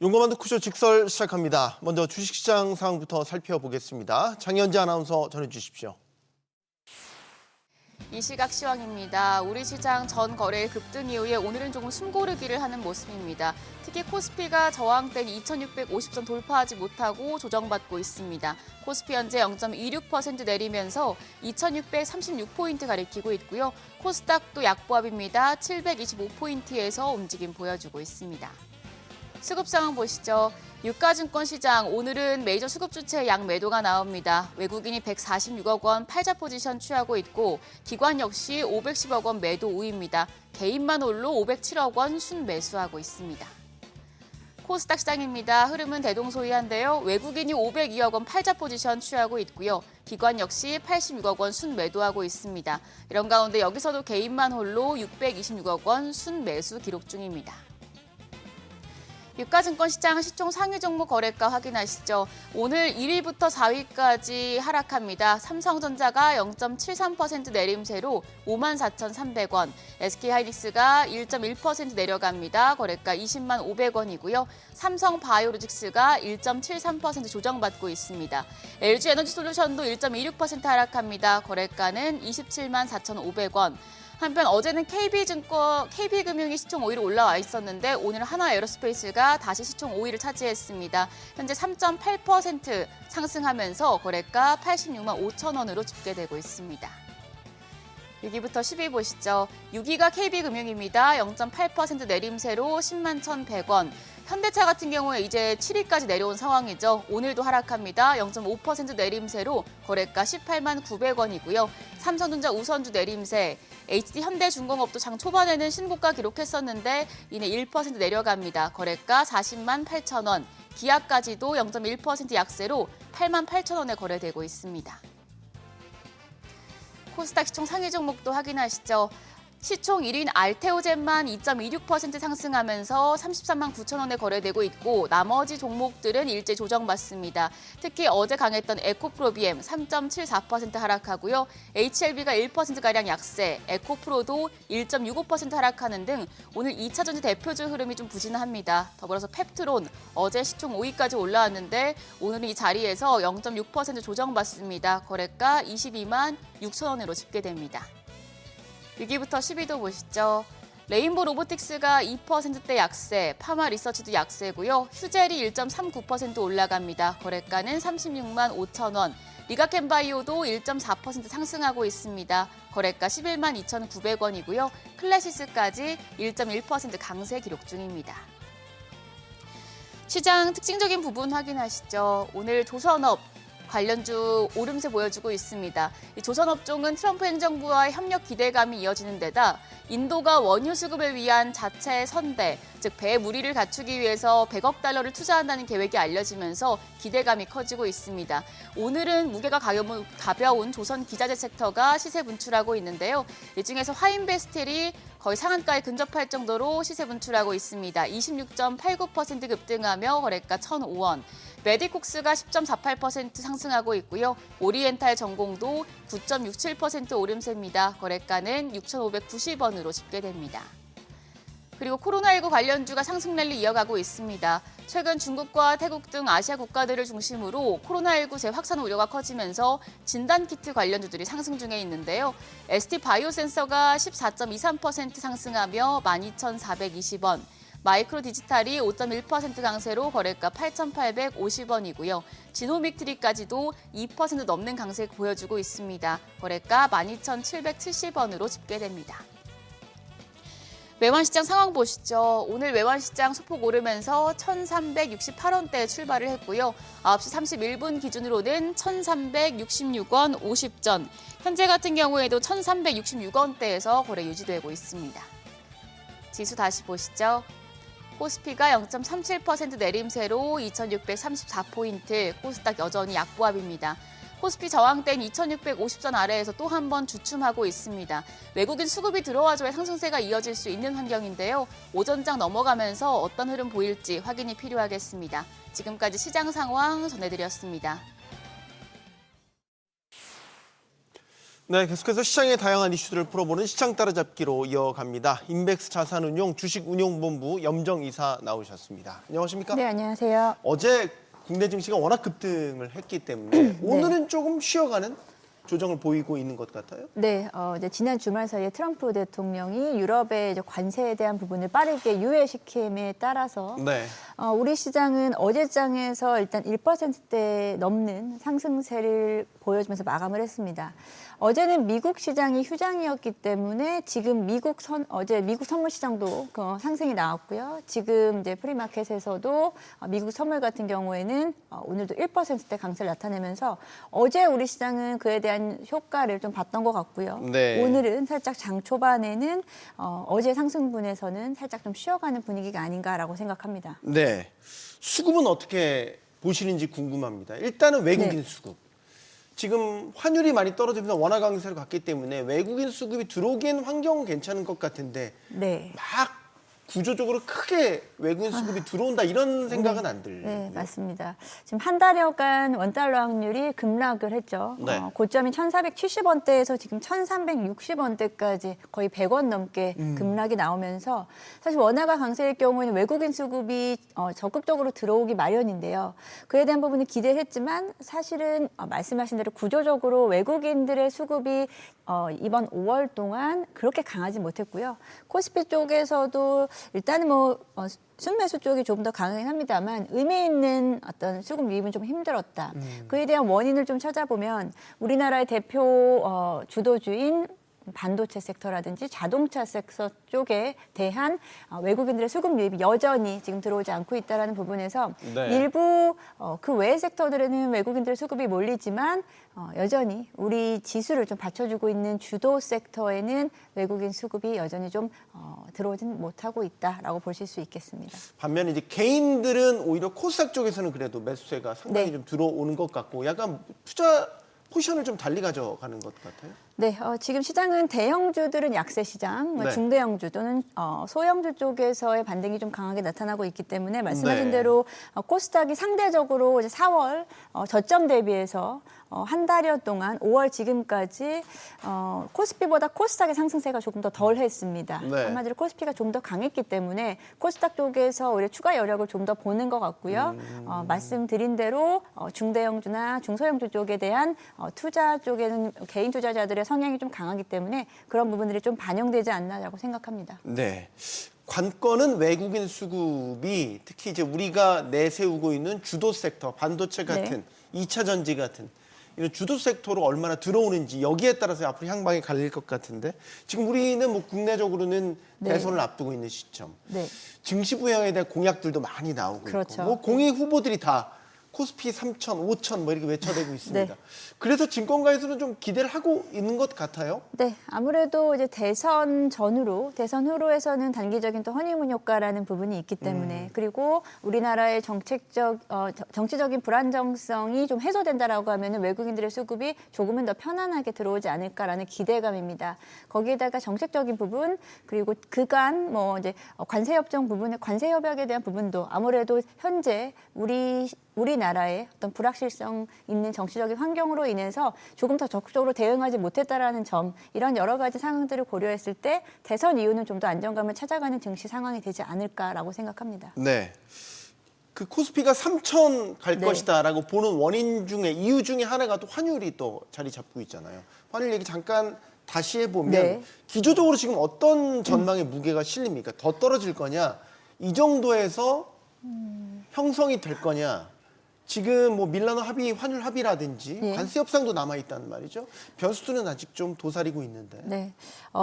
용감한 덕후쇼 직설 시작합니다. 먼저 주식시장 상황부터 살펴보겠습니다. 장현지 아나운서 전해주십시오. 이 시각 시황입니다. 우리 시장 전 거래일 급등 이후에 오늘은 조금 숨고르기를 하는 모습입니다. 특히 코스피가 저항된 2650선 돌파하지 못하고 조정받고 있습니다. 코스피 현재 0.26% 내리면서 2636포인트 가리키고 있고요. 코스닥도 약보합입니다. 725포인트에서 움직임 보여주고 있습니다. 수급 상황 보시죠. 유가증권 시장 오늘은 메이저 수급 주체의 양 매도가 나옵니다. 외국인이 146억 원 팔자 포지션 취하고 있고 기관 역시 510억 원 매도 우위입니다. 개인만 홀로 507억 원 순매수하고 있습니다. 코스닥 시장입니다. 흐름은 대동소이한데요. 외국인이 502억 원 팔자 포지션 취하고 있고요. 기관 역시 86억 원 순매도하고 있습니다. 이런 가운데 여기서도 개인만 홀로 626억 원 순매수 기록 중입니다. 유가증권 시장 시총 상위 종목 거래가 확인하시죠. 오늘 1위부터 4위까지 하락합니다. 삼성전자가 0.73% 내림세로 54,300원, SK하이닉스가 1.1% 내려갑니다. 거래가 20만 500원이고요. 삼성바이오로직스가 1.73% 조정받고 있습니다. LG에너지솔루션도 1.26% 하락합니다. 거래가는 27만 4,500원. 한편 어제는 KB금융이 시총 5위로 올라와 있었는데 오늘 하나에어로스페이스가 다시 시총 5위를 차지했습니다. 현재 3.8% 상승하면서 거래가 86만 5천 원으로 집계되고 있습니다. 6위부터 10위 보시죠. 6위가 KB금융입니다. 0.8% 내림세로 10만 1,100원. 현대차 같은 경우에 이제 7위까지 내려온 상황이죠. 오늘도 하락합니다. 0.5% 내림세로 거래가 18만 900원이고요. 삼성전자 우선주 내림세, HD현대중공업도 장 초반에는 신고가 기록했었는데 이내 1% 내려갑니다. 거래가 40만 8천 원. 기아까지도 0.1% 약세로 8만 8천 원에 거래되고 있습니다. 코스닥 시총 상위 종목도 확인하시죠. 시총 1위인 알테오젠만 2.26% 상승하면서 33만 9천 원에 거래되고 있고 나머지 종목들은 일제 조정받습니다. 특히 어제 강했던 에코프로비엠 3.74% 하락하고요. HLB가 1%가량 약세, 에코프로도 1.65% 하락하는 등 오늘 2차전지 대표주 흐름이 좀 부진합니다. 더불어서 펩트론 어제 시총 5위까지 올라왔는데 오늘은 이 자리에서 0.6% 조정받습니다. 거래가 22만 6천 원으로 집계됩니다. 6위부터 10위도 보시죠. 레인보 로보틱스가 2%대 약세, 파마 리서치도 약세고요. 휴젤이 1.39% 올라갑니다. 거래가는 36만 5천 원. 리가켄바이오도 1.4% 상승하고 있습니다. 거래가 11만 2,900원이고요. 클래시스까지 1.1% 강세 기록 중입니다. 시장 특징적인 부분 확인하시죠. 오늘 조선업 관련주 오름세 보여주고 있습니다. 이 조선업종은 트럼프 행정부와의 협력 기대감이 이어지는 데다 인도가 원유 수급을 위한 자체 선대, 즉 배 무리를 갖추기 위해서 100억 달러를 투자한다는 계획이 알려지면서 기대감이 커지고 있습니다. 오늘은 무게가 가벼운 조선 기자재 섹터가 시세 분출하고 있는데요. 이 중에서 화인베스텔이 거의 상한가에 근접할 정도로 시세 분출하고 있습니다. 26.89% 급등하며 거래가 1,005원. 메디콕스가 10.48% 상승하고 있고요. 오리엔탈 전공도 9.67% 오름세입니다. 거래가는 6,590원으로 집계됩니다. 그리고 코로나19 관련주가 상승 랠리 이어가고 있습니다. 최근 중국과 태국 등 아시아 국가들을 중심으로 코로나19 재확산 우려가 커지면서 진단키트 관련주들이 상승 중에 있는데요. ST바이오센서가 14.23% 상승하며 12,420원. 마이크로 디지털이 5.1% 강세로 거래가 8,850원이고요. 지노믹트리까지도 2% 넘는 강세 보여주고 있습니다. 거래가 12,770원으로 집계됩니다. 외환시장 상황 보시죠. 오늘 외환시장 소폭 오르면서 1,368원대에 출발을 했고요. 9시 31분 기준으로는 1,366원 50전. 현재 같은 경우에도 1,366원대에서 거래 유지되고 있습니다. 지수 다시 보시죠. 코스피가 0.37% 내림세로 2,634포인트, 코스닥 여전히 약보합입니다. 코스피 저항대인 2,650선 아래에서 또 한 번 주춤하고 있습니다. 외국인 수급이 들어와줘야 상승세가 이어질 수 있는 환경인데요. 오전장 넘어가면서 어떤 흐름 보일지 확인이 필요하겠습니다. 지금까지 시장 상황 전해드렸습니다. 네, 계속해서 시장의 다양한 이슈들을 풀어보는 시장 따라잡기로 이어갑니다. 인백스 자산운용 주식운용본부 염정이사 나오셨습니다. 안녕하십니까? 네, 안녕하세요. 어제 국내 증시가 워낙 급등을 했기 때문에 오늘은 조금 쉬어가는 조정을 보이고 있는 것 같아요. 네, 이제 지난 주말 사이에 트럼프 대통령이 유럽의 이제 관세에 대한 부분을 빠르게 유예시킴에 따라서 네. 우리 시장은 어제장에서 일단 1%대 넘는 상승세를 보여주면서 마감을 했습니다. 어제는 미국 시장이 휴장이었기 때문에 지금 어제 미국 선물 시장도 상승이 나왔고요. 지금 이제 프리마켓에서도 미국 선물 같은 경우에는 오늘도 1%대 강세를 나타내면서 어제 우리 시장은 그에 대한 효과를 좀 봤던 것 같고요. 네. 오늘은 살짝 장 초반에는 어제 상승분에서는 살짝 좀 쉬어가는 분위기가 아닌가라고 생각합니다. 네. 수급은 어떻게 보시는지 궁금합니다. 일단은 외국인 네. 수급. 지금 환율이 많이 떨어지면서 원화 강세로 갔기 때문에 외국인 수급이 들어오기엔 환경은 괜찮은 것 같은데 네. 막 구조적으로 크게 외국인 수급이 들어온다 이런 생각은 안 들려요. 네, 맞습니다. 지금 한 달여간 원달러 확률이 급락을 했죠. 네. 고점이 1,470원대에서 지금 1,360원대까지 거의 100원 넘게 급락이 나오면서 사실 원화가 강세일 경우에는 외국인 수급이 적극적으로 들어오기 마련인데요. 그에 대한 부분은 기대했지만 사실은 말씀하신 대로 구조적으로 외국인들의 수급이 이번 5월 동안 그렇게 강하지 못했고요. 코스피 쪽에서도 일단은 순매수 쪽이 조금 더 강하긴 합니다만 의미 있는 어떤 수급 유입은 좀 힘들었다. 그에 대한 원인을 좀 찾아보면 우리나라의 대표 주도주인 반도체 섹터라든지 자동차 섹터 쪽에 대한 외국인들의 수급 유입이 여전히 지금 들어오지 않고 있다는 부분에서 네. 일부 그 외의 섹터들에는 외국인들의 수급이 몰리지만 여전히 우리 지수를 좀 받쳐주고 있는 주도 섹터에는 외국인 수급이 여전히 좀 들어오진 못하고 있다라고 보실 수 있겠습니다. 반면에 이제 개인들은 오히려 코스닥 쪽에서는 그래도 매수세가 상당히 네. 좀 들어오는 것 같고 약간 투자 포지션을 좀 달리 가져가는 것 같아요. 네, 지금 시장은 대형주들은 약세 시장, 네. 중대형주 또는 소형주 쪽에서의 반등이 좀 강하게 나타나고 있기 때문에 말씀하신 네. 대로 코스닥이 상대적으로 이제 4월 저점 대비해서 한 달여 동안 5월 지금까지 코스피보다 코스닥의 상승세가 조금 더 덜했습니다. 네. 한마디로 코스피가 좀 더 강했기 때문에 코스닥 쪽에서 오히려 추가 여력을 좀 더 보는 것 같고요. 말씀드린 대로 중대형주나 중소형주 쪽에 대한 투자 쪽에는 개인 투자자들의 성향이 좀 강하기 때문에 그런 부분들이 좀 반영되지 않나라고 생각합니다. 네. 관건은 외국인 수급이 특히 이제 우리가 내세우고 있는 주도 섹터, 반도체 같은 네. 2차 전지 같은 이런 주도 섹터로 얼마나 들어오는지 여기에 따라서 앞으로 향방이 갈릴 것 같은데 지금 우리는 뭐 국내적으로는 네. 대선을 앞두고 있는 시점. 네. 증시 부양에 대한 공약들도 많이 나오고 그렇죠. 있고 뭐 공익 후보들이 다 코스피 3,000, 5,000 뭐 이렇게 외쳐대고 있습니다. 네. 그래서 증권가에서는 좀 기대를 하고 있는 것 같아요. 네, 아무래도 이제 대선 전후로, 대선 후로에서는 단기적인 또 허니문 효과라는 부분이 있기 때문에 그리고 우리나라의 정치적인 불안정성이 좀 해소된다라고 하면은 외국인들의 수급이 조금은 더 편안하게 들어오지 않을까라는 기대감입니다. 거기에다가 정책적인 부분 그리고 그간 이제 관세 협정 부분에 관세 협약에 대한 부분도 아무래도 현재 우리나라의 어떤 불확실성 있는 정치적인 환경으로 인해서 조금 더 적극적으로 대응하지 못했다라는 점, 이런 여러 가지 상황들을 고려했을 때 대선 이후는 좀 더 안정감을 찾아가는 증시 상황이 되지 않을까라고 생각합니다. 네. 그 코스피가 3,000 갈 네. 것이다라고 보는 원인 중에 이유 중에 하나가 또 환율이 또 자리 잡고 있잖아요. 환율 얘기 잠깐 다시 해보면 네. 기조적으로 지금 어떤 전망의 무게가 실립니까? 더 떨어질 거냐? 이 정도에서 형성이 될 거냐? 지금 뭐 밀라노 합의, 환율 합의라든지 네. 관세 협상도 남아 있단 말이죠. 변수들은 아직 좀 도사리고 있는데. 네,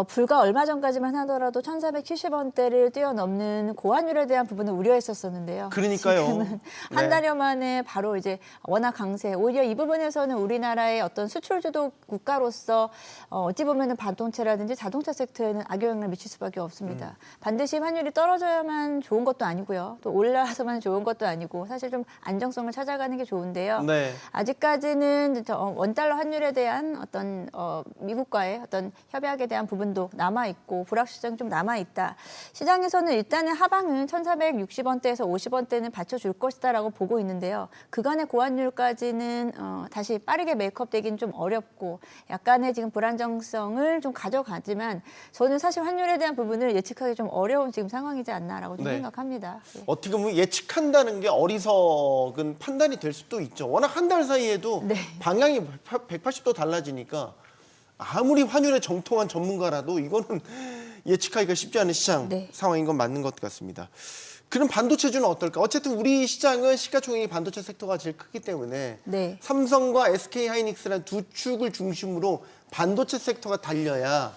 불과 얼마 전까지만 하더라도 1,470원대를 뛰어넘는 고환율에 대한 부분을 우려했었었는데요. 그러니까요. 지금은 한 네. 달여 만에 바로 이제 워낙 강세. 오히려 이 부분에서는 우리나라의 어떤 수출 주도 국가로서 어찌 보면은 반도체라든지 자동차 섹터에는 악영향을 미칠 수밖에 없습니다. 반드시 환율이 떨어져야만 좋은 것도 아니고요. 또 올라서만 좋은 것도 아니고 사실 좀 안정성을 찾아 살아가는 게 좋은데요. 네. 아직까지는 원달러 환율에 대한 어떤 미국과의 어떤 협약에 대한 부분도 남아 있고 불확실성이 좀 남아 있다. 시장에서는 일단은 하방은 1,460원대에서 50원대는 받쳐줄 것이다라고 보고 있는데요. 그간의 고환율까지는 다시 빠르게 메이크업되기는 좀 어렵고 약간의 지금 불안정성을 좀 가져가지만 저는 사실 환율에 대한 부분을 예측하기 좀 어려운 지금 상황이지 않나라고 좀 네. 생각합니다. 예. 어떻게 보면 예측한다는 게 어리석은 판단이 될 수도 있죠. 워낙 한 달 사이에도 네. 방향이 180도 달라지니까 아무리 환율에 정통한 전문가라도 이거는 예측하기가 쉽지 않은 시장 네. 상황인 건 맞는 것 같습니다. 그럼 반도체주는 어떨까? 어쨌든 우리 시장은 시가총액이 반도체 섹터가 제일 크기 때문에 네. 삼성과 SK하이닉스라는 두 축을 중심으로 반도체 섹터가 달려야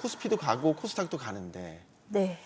코스피도 가고 코스닥도 가는데 네.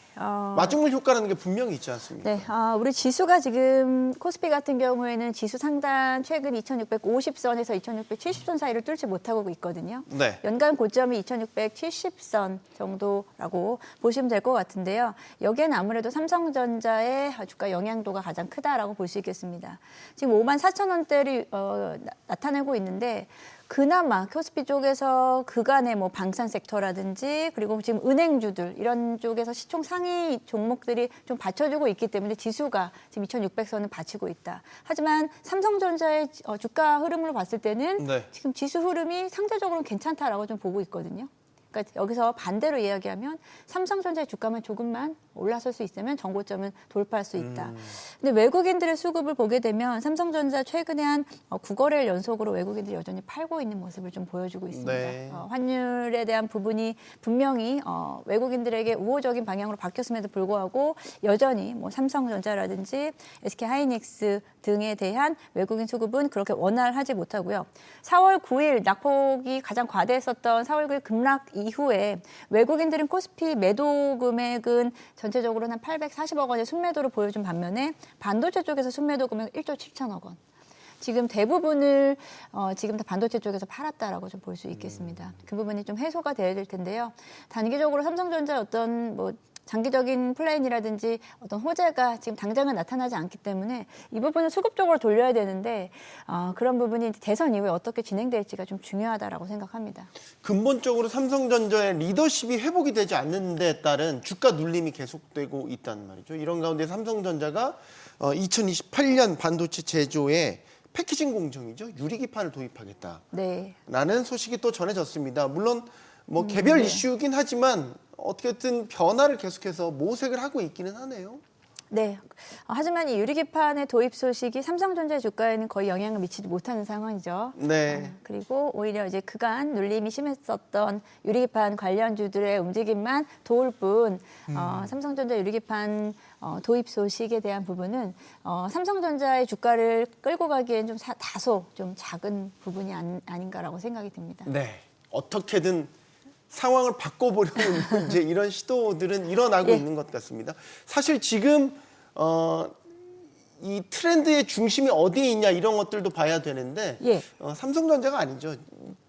마중물 효과라는 게 분명히 있지 않습니까? 네, 우리 지수가 지금 코스피 같은 경우에는 지수 상단 최근 2,650선에서 2,670선 사이를 뚫지 못하고 있거든요. 네. 연간 고점이 2,670선 정도라고 보시면 될 것 같은데요. 여기에는 아무래도 삼성전자의 주가 영향도가 가장 크다라고 볼 수 있겠습니다. 지금 54,000원대를 나타내고 있는데 그나마 코스피 쪽에서 그간의 뭐 방산 섹터라든지 그리고 지금 은행주들 이런 쪽에서 시총 상위 종목들이 좀 받쳐주고 있기 때문에 지수가 지금 2,600선을 받치고 있다. 하지만 삼성전자의 주가 흐름으로 봤을 때는 네. 지금 지수 흐름이 상대적으로 괜찮다라고 좀 보고 있거든요. 그러니까 여기서 반대로 이야기하면 삼성전자의 주가만 조금만 올라설 수 있으면 정고점은 돌파할 수 있다. 근데 외국인들의 수급을 보게 되면 삼성전자 최근에 한 9거래일 연속으로 외국인들이 여전히 팔고 있는 모습을 좀 보여주고 있습니다. 네. 환율에 대한 부분이 분명히 외국인들에게 우호적인 방향으로 바뀌었음에도 불구하고 여전히 뭐 삼성전자라든지 SK하이닉스 등에 대한 외국인 수급은 그렇게 원활하지 못하고요. 4월 9일 낙폭이 가장 과대했었던 4월 9일 급락 이후에 외국인들은 코스피 매도 금액은 전체적으로는 한 840억 원의 순매도를 보여준 반면에 반도체 쪽에서 순매도 금액 1조 7천억 원. 지금 대부분을 지금 다 반도체 쪽에서 팔았다라고 좀 볼 수 있겠습니다. 그 부분이 좀 해소가 돼야 될 텐데요. 단기적으로 삼성전자 어떤 뭐 장기적인 플랜이라든지 어떤 호재가 지금 당장은 나타나지 않기 때문에 이 부분을 수급적으로 돌려야 되는데 그런 부분이 대선 이후에 어떻게 진행될지가 좀 중요하다라고 생각합니다. 근본적으로 삼성전자의 리더십이 회복이 되지 않는 데 따른 주가 눌림이 계속되고 있다는 말이죠. 이런 가운데 삼성전자가 2028년 반도체 제조에 패키징 공정이죠. 유리기판을 도입하겠다라는 네. 소식이 또 전해졌습니다. 물론 뭐 개별 이슈긴 하지만 어떻게든 변화를 계속해서 모색을 하고 있기는 하네요. 네. 하지만 이 유리기판의 도입 소식이 삼성전자의 주가에는 거의 영향을 미치지 못하는 상황이죠. 네. 그리고 오히려 이제 그간 눌림이 심했었던 유리기판 관련주들의 움직임만 도울 뿐 삼성전자 유리기판 도입 소식에 대한 부분은 삼성전자의 주가를 끌고 가기엔 좀 다소 좀 작은 부분이 아닌가라고 생각이 듭니다. 네. 어떻게든 상황을 바꿔보려는 이제 이런 시도들은 일어나고 예. 있는 것 같습니다. 사실 지금 이 트렌드의 중심이 어디에 있냐 이런 것들도 봐야 되는데 예. 삼성전자가 아니죠.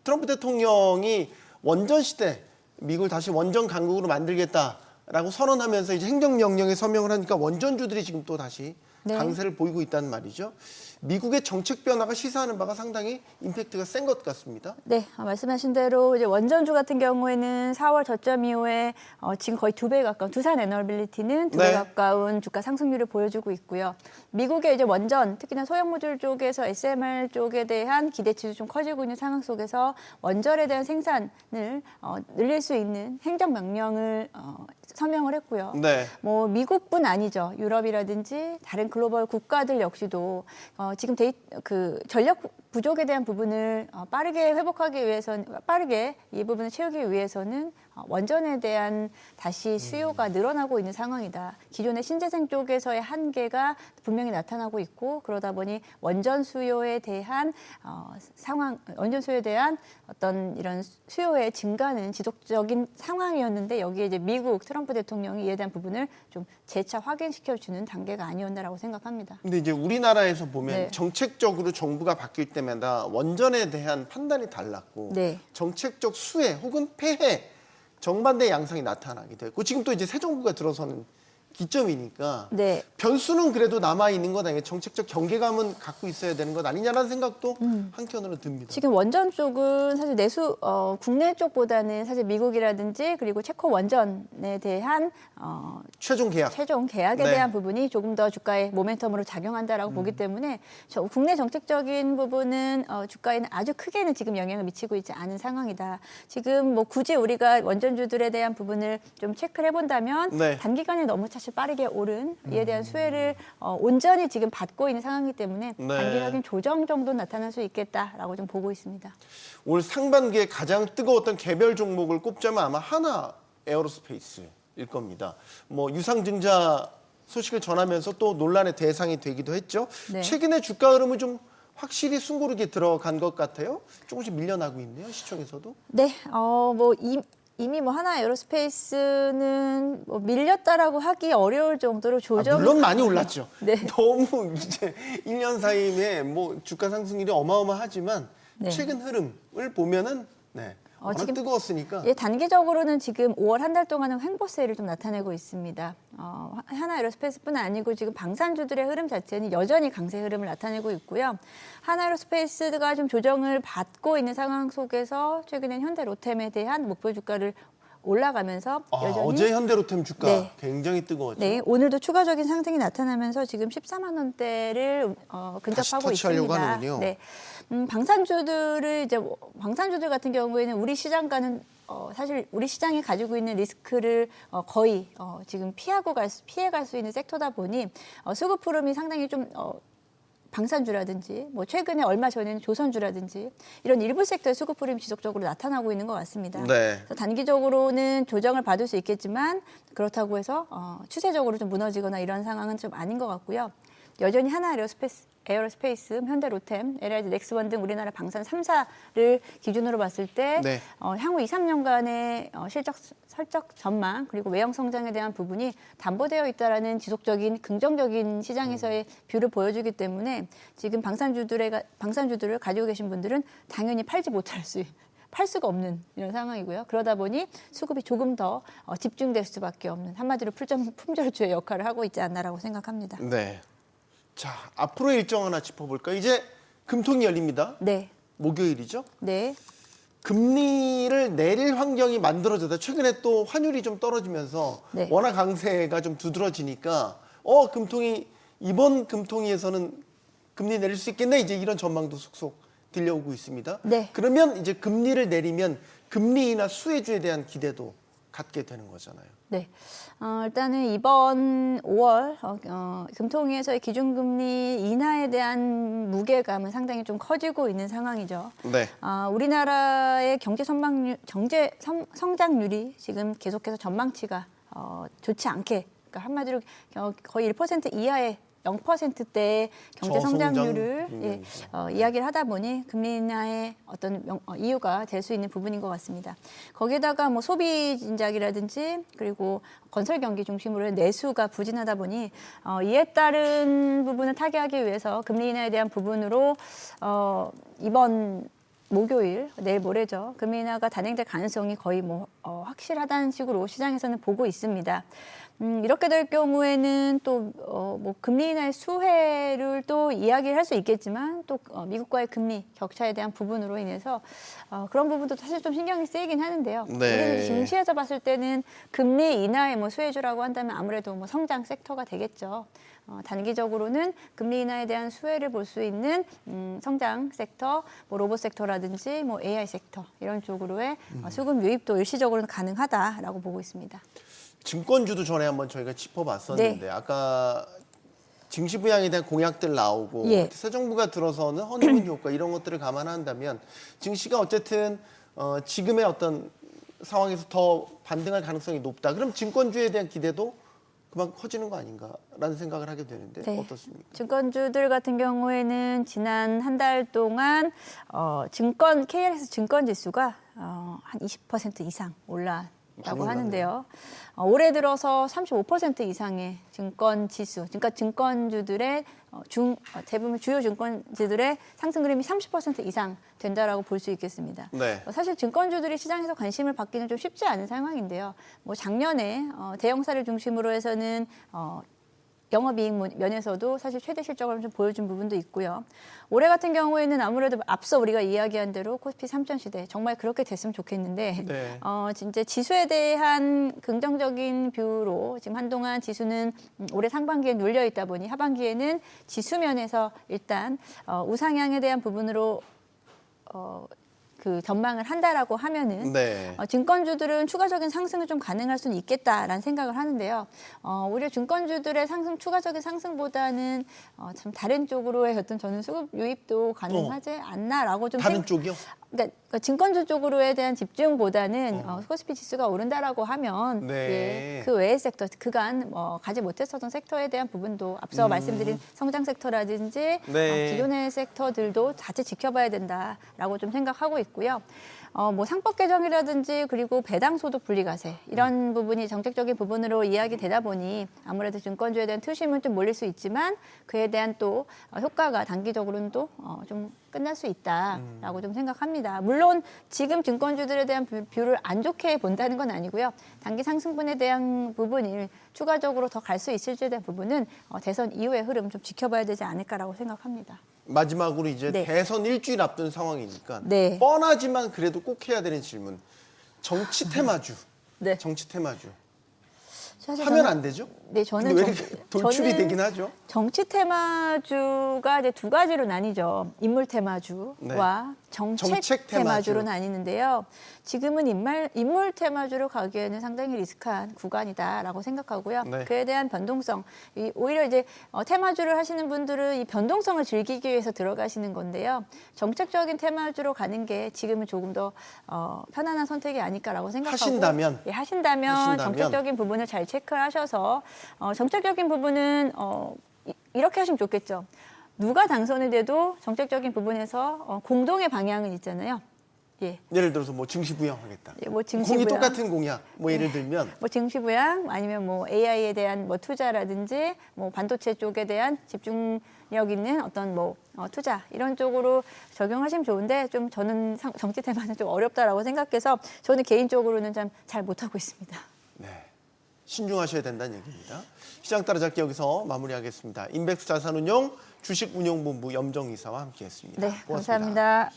트럼프 대통령이 원전 시대 미국을 다시 원전 강국으로 만들겠다라고 선언하면서 이제 행정명령에 서명을 하니까 원전주들이 지금 또 다시 네. 강세를 보이고 있다는 말이죠. 미국의 정책 변화가 시사하는 바가 상당히 임팩트가 센 것 같습니다. 네, 말씀하신 대로 이제 원전주 같은 경우에는 4월 저점 이후에 지금 거의 2배 가까운 두산 에너빌리티는 2배 네. 가까운 주가 상승률을 보여주고 있고요. 미국의 이제 원전, 특히나 소형 모듈 쪽에서 SMR 쪽에 대한 기대치도 좀 커지고 있는 상황 속에서 원전에 대한 생산을 늘릴 수 있는 행정명령을 서명을 했고요. 네. 뭐 미국뿐 아니죠. 유럽이라든지 다른 글로벌 국가들 역시도 지금 전력 부족에 대한 부분을 빠르게 회복하기 위해서는 빠르게 이 부분을 채우기 위해서는 원전에 대한 다시 수요가 늘어나고 있는 상황이다. 기존의 신재생 쪽에서의 한계가 분명히 나타나고 있고 그러다 보니 원전 수요에 대한 원전 수요에 대한 어떤 이런 수요의 증가는 지속적인 상황이었는데 여기에 이제 미국 트럼프 대통령이 이에 대한 부분을 좀 재차 확인시켜주는 단계가 아니었나라고 생각합니다. 근데 이제 우리나라에서 보면 네. 정책적으로 정부가 바뀔 때마다 원전에 대한 판단이 달랐고 네. 정책적 수혜 혹은 폐해 정반대 양상이 나타나기도 했고 지금 또 이제 새 정부가 들어서는 기점이니까 네. 변수는 그래도 남아 있는 것 아니에요. 정책적 경계감은 갖고 있어야 되는 것 아니냐라는 생각도 한켠으로 듭니다. 지금 원전 쪽은 사실 국내 쪽보다는 사실 미국이라든지 그리고 체코 원전에 대한 최종 계약에 계약에 대한 부분이 조금 더 주가의 모멘텀으로 작용한다라고 보기 때문에 국내 정책적인 부분은 주가에는 아주 크게는 지금 영향을 미치고 있지 않은 상황이다. 지금 뭐 굳이 우리가 원전주들에 대한 부분을 좀 체크를 해본다면 네. 단기간에 너무 사실 빠르게 오른 이에 대한 수혜를 온전히 지금 받고 있는 상황이기 때문에 네. 단기적인 조정 정도 나타날 수 있겠다라고 좀 보고 있습니다. 올 상반기에 가장 뜨거웠던 개별 종목을 꼽자면 아마 하나 에어로스페이스일 겁니다. 뭐 유상증자 소식을 전하면서 또 논란의 대상이 되기도 했죠. 네. 최근에 주가 흐름은 좀 확실히 숨고르게 들어간 것 같아요. 조금씩 밀려나고 있네요, 시청에서도. 네, 이미 뭐 하나 에어로스페이스는 뭐 밀렸다라고 하기 어려울 정도로 조정. 물론 많이 올랐죠. 네. 너무 이제 1년 사이에 뭐 주가 상승률이 어마어마하지만 네. 최근 흐름을 보면은 워낙 지금 뜨거웠으니까. 예, 단기적으로는 지금 5월 한 달 동안은 횡보세를 좀 나타내고 있습니다. 하나 에어로스페이스뿐 아니고 지금 방산주들의 흐름 자체는 여전히 강세 흐름을 나타내고 있고요. 하나 에어로스페이스가 좀 조정을 받고 있는 상황 속에서 최근엔 현대 로템에 대한 목표 주가를 올라가면서 여전히 어제 현대로템 주가 네. 굉장히 뜨거웠죠. 네, 오늘도 추가적인 상승이 나타나면서 지금 14만 원대를 근접하고 터치하려고 있습니다. 하는군요. 네, 방산주들 같은 경우에는 우리 시장과는 사실 우리 시장이 가지고 있는 리스크를 거의 지금 피해갈 수 있는 섹터다 보니 수급 흐름이 상당히 좀 방산주라든지 뭐 최근에 얼마 전에는 조선주라든지 이런 일부 섹터의 수급 흐름이 지속적으로 나타나고 있는 것 같습니다. 네. 그래서 단기적으로는 조정을 받을 수 있겠지만 그렇다고 해서 추세적으로 좀 무너지거나 이런 상황은 좀 아닌 것 같고요. 여전히 하나 에어로스페이스, 현대로템, LIG, 넥스원 등 우리나라 방산 3사를 기준으로 봤을 때 네. 향후 2, 3년간의 실적 전망 그리고 외형 성장에 대한 부분이 담보되어 있다라는 지속적인 긍정적인 시장에서의 뷰를 보여주기 때문에 지금 방산주들을 가지고 계신 분들은 당연히 팔지 못할 팔 수가 없는 이런 상황이고요. 그러다 보니 수급이 조금 더 집중될 수밖에 없는 한마디로 품절주의 역할을 하고 있지 않나라고 생각합니다. 네. 자, 앞으로의 일정 하나 짚어볼까요? 이제 금통이 열립니다. 네. 목요일이죠. 네. 금리를 내릴 환경이 만들어져다 최근에 또 환율이 좀 떨어지면서 네. 원화 강세가 좀 두드러지니까 이번 금통위에서는 금리 내릴 수 있겠네 이제 이런 전망도 속속 들려오고 있습니다. 네. 그러면 이제 금리를 내리면 금리 인하 수혜주에 대한 기대도 갖게 되는 거잖아요. 네. 일단은 이번 5월 금통위에서의 기준금리 인하에 대한 무게감은 상당히 좀 커지고 있는 상황이죠. 네. 우리나라의 경제 성장률이 지금 계속해서 전망치가 좋지 않게, 그러니까 한마디로 거의 1% 이하의 0%대의 경제 성장률을 이야기를 하다 보니 금리 인하의 어떤 이유가 될 수 있는 부분인 것 같습니다. 거기에다가 뭐 소비 진작이라든지 그리고 건설 경기 중심으로 내수가 부진하다 보니 이에 따른 부분을 타개하기 위해서 금리 인하에 대한 부분으로 이번 목요일, 내일 모레죠. 금리 인하가 단행될 가능성이 거의 확실하다는 식으로 시장에서는 보고 있습니다. 이렇게 될 경우에는 또 뭐 금리 인하의 수혜를 또 이야기를 할 수 있겠지만 또 미국과의 금리 격차에 대한 부분으로 인해서 그런 부분도 사실 좀 신경이 쓰이긴 하는데요. 네. 우리는 증시에서 봤을 때는 금리 인하의 수혜주라고 한다면 아무래도 성장 섹터가 되겠죠. 단기적으로는 금리 인하에 대한 수혜를 볼 수 있는 성장 섹터, 로봇 섹터라든지 AI 섹터 이런 쪽으로의 수급 유입도 일시적으로는 가능하다라고 보고 있습니다. 증권주도 전에 한번 저희가 짚어봤었는데 네. 아까 증시 부양에 대한 공약들 나오고 예. 새 정부가 들어서는 허니문 효과 이런 것들을 감안한다면 증시가 어쨌든 지금의 어떤 상황에서 더 반등할 가능성이 높다. 그럼 증권주에 대한 기대도 그만 커지는 거 아닌가라는 생각을 하게 되는데 네. 어떻습니까? 증권주들 같은 경우에는 지난 한 달 동안 KLS 증권 지수가 한 20% 이상 올라 라고 하는데요. 올해 들어서 35% 이상의 증권 지수, 그러니까 증권주들의 대부분 주요 증권지들의 상승 그림이 30% 이상 된다라고 볼 수 있겠습니다. 네. 사실 증권주들이 시장에서 관심을 받기는 좀 쉽지 않은 상황인데요. 뭐 작년에 대형사를 중심으로 해서는 영업이익 면에서도 사실 최대 실적을 좀 보여준 부분도 있고요. 올해 같은 경우에는 아무래도 앞서 우리가 이야기한 대로 코스피 3000시대 정말 그렇게 됐으면 좋겠는데 네. 진짜 지수에 대한 긍정적인 뷰로 지금 한동안 지수는 올해 상반기에 눌려 있다 보니 하반기에는 지수 면에서 일단 우상향에 대한 부분으로 그 전망을 한다라고 하면은 네. 증권주들은 추가적인 상승을 좀 가능할 수는 있겠다라는 생각을 하는데요. 오히려 증권주들의 추가적인 상승보다는 참 다른 쪽으로의 어떤 저는 수급 유입도 가능하지 않나라고 좀 다른 쪽이요? 그러니까 증권주 쪽으로에 대한 집중보다는 코스피 지수가 오른다라고 하면 네. 예, 그 외의 섹터, 그간 가지 못했었던 섹터에 대한 부분도 앞서 말씀드린 성장 섹터라든지 네. 기존의 sektor들도 자체 지켜봐야 된다라고 좀 생각하고 있고요. 뭐 상법 개정이라든지 그리고 배당 소득 분리과세 이런 부분이 정책적인 부분으로 이야기되다 보니 아무래도 증권주에 대한 투심은 좀 몰릴 수 있지만 그에 대한 또 효과가 단기적으로는 또 좀 끝날 수 있다라고 좀 생각합니다. 물론 지금 증권주들에 대한 뷰를 안 좋게 본다는 건 아니고요. 단기 상승분에 대한 부분을 추가적으로 더 갈 수 있을지에 대한 부분은 대선 이후의 흐름 좀 지켜봐야 되지 않을까라고 생각합니다. 마지막으로 이제 네. 대선 일주일 앞둔 상황이니까 네. 뻔하지만 그래도 꼭 해야 되는 질문. 정치 테마주. 네. 정치 테마주. 사실 하면 저는- 안 되죠? 네, 저는 근데 왜 이렇게 돌출이 저는 되긴 하죠? 정치 테마주가 이제 두 가지로 나뉘죠. 인물 테마주와 네. 정책, 정책 테마주. 테마주로 나뉘는데요. 지금은 인물 테마주로 가기에는 상당히 리스크한 구간이다라고 생각하고요. 네. 그에 대한 변동성, 오히려 이제 테마주를 하시는 분들은 이 변동성을 즐기기 위해서 들어가시는 건데요. 정책적인 테마주로 가는 게 지금은 조금 더 편안한 선택이 아닐까라고 생각하고 하신다면? 예, 하신다면 정책적인 부분을 잘 체크하셔서 정책적인 부분은 이렇게 하시면 좋겠죠. 누가 당선이 돼도 정책적인 부분에서 공동의 방향은 있잖아요. 예. 예를 들어서 뭐 증시 부양하겠다. 예, 뭐 증시 공이 부양. 똑같은 공약. 뭐 예를 들면 뭐 증시 부양 아니면 뭐 AI에 대한 뭐 투자라든지 뭐 반도체 쪽에 대한 집중력 있는 어떤 뭐 투자 이런 쪽으로 적용하시면 좋은데 좀 저는 정치 테마는 좀 어렵다라고 생각해서 저는 개인적으로는 좀 잘 못하고 있습니다. 네. 신중하셔야 된다는 얘기입니다. 시장 따라잡기 여기서 마무리하겠습니다. 인백스 자산운용 주식운용본부 염정이사와 함께했습니다. 네, 고맙습니다. 감사합니다.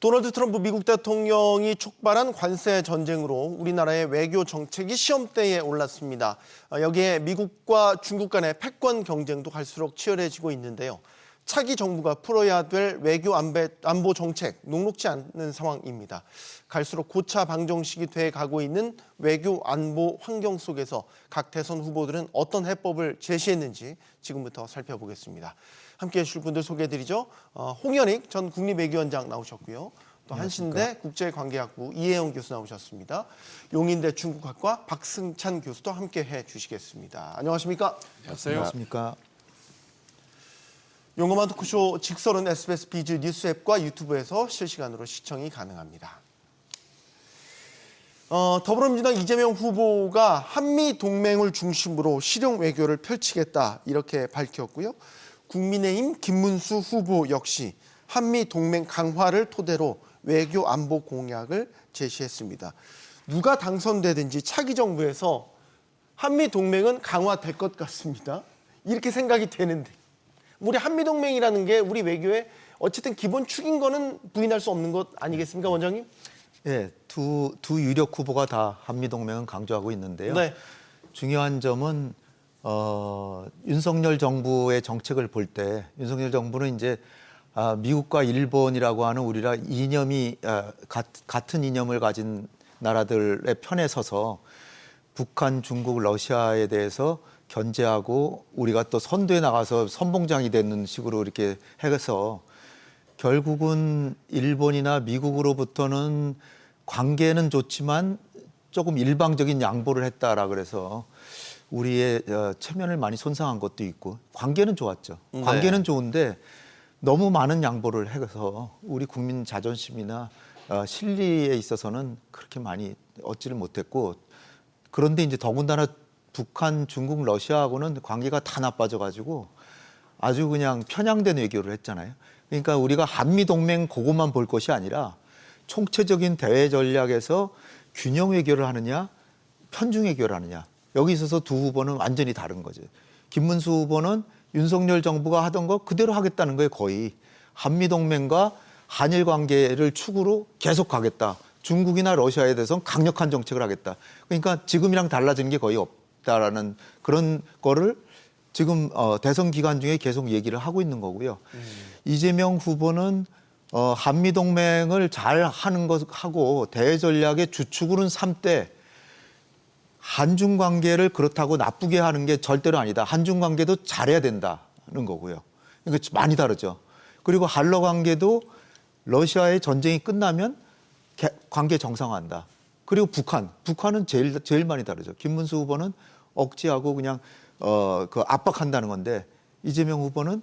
도널드 트럼프 미국 대통령이 촉발한 관세 전쟁으로 우리나라의 외교 정책이 시험대에 올랐습니다. 여기에 미국과 중국 간의 패권 경쟁도 갈수록 치열해지고 있는데요. 차기 정부가 풀어야 될 외교 안보 정책 녹록지 않는 상황입니다. 갈수록 고차 방정식이 돼 가고 있는 외교 안보 환경 속에서 각 대선 후보들은 어떤 해법을 제시했는지 지금부터 살펴보겠습니다. 함께해 주실 분들 소개해드리죠. 홍현익 전 국립외교원장 나오셨고요. 또 한신대 국제관계학부 이혜영 교수 나오셨습니다. 용인대 중국학과 박승찬 교수도 함께해 주시겠습니다. 안녕하십니까? 안녕하십니까? 용어만 토크쇼 직설은 SBS 비즈 뉴스 앱과 유튜브에서 실시간으로 시청이 가능합니다. 더불어민주당 이재명 후보가 한미 동맹을 중심으로 실용 외교를 펼치겠다 이렇게 밝혔고요. 국민의힘 김문수 후보 역시 한미 동맹 강화를 토대로 외교 안보 공약을 제시했습니다. 누가 당선되든지 차기 정부에서 한미 동맹은 강화될 것 같습니다. 이렇게 생각이 되는데 우리 한미 동맹이라는 게 우리 외교의 어쨌든 기본 축인 거는 부인할 수 없는 것 아니겠습니까, 원장님? 네, 두 유력 후보가 다 한미 동맹은 강조하고 있는데요. 네. 중요한 점은 윤석열 정부의 정책을 볼 때 윤석열 정부는 이제 미국과 일본이라고 하는 우리라 이념이 같은 이념을 가진 나라들의 편에 서서 북한, 중국, 러시아에 대해서 견제하고 우리가 또 선두에 나가서 선봉장이 되는 식으로 이렇게 해서 결국은 일본이나 미국으로부터는 관계는 좋지만 조금 일방적인 양보를 했다라 그래서 우리의 체면을 많이 손상한 것도 있고 관계는 좋았죠. 네. 관계는 좋은데 너무 많은 양보를 해서 우리 국민 자존심이나 실리에 있어서는 그렇게 많이 얻지를 못했고 그런데 이제 더군다나 북한, 중국, 러시아하고는 관계가 다 나빠져가지고 아주 그냥 편향된 외교를 했잖아요. 그러니까 우리가 한미동맹 그것만 볼 것이 아니라 총체적인 대외 전략에서 균형 외교를 하느냐, 편중 외교를 하느냐. 여기 있어서 두 후보는 완전히 다른 거죠. 김문수 후보는 윤석열 정부가 하던 거 그대로 하겠다는 거예요, 거의. 한미동맹과 한일 관계를 축으로 계속 가겠다. 중국이나 러시아에 대해서는 강력한 정책을 하겠다. 그러니까 지금이랑 달라지는 게 거의 없다라는 그런 거를 지금 대선 기간 중에 계속 얘기를 하고 있는 거고요. 이재명 후보는 한미동맹을 잘 하는 것하고 대외 전략의 주축으로는 삼되 한중 관계를 그렇다고 나쁘게 하는 게 절대로 아니다. 한중 관계도 잘해야 된다는 거고요. 그러니까 많이 다르죠. 그리고 한러 관계도 러시아의 전쟁이 끝나면 관계 정상화한다. 그리고 북한은 제일 많이 다르죠. 김문수 후보는 억지하고 그냥 그 압박한다는 건데 이재명 후보는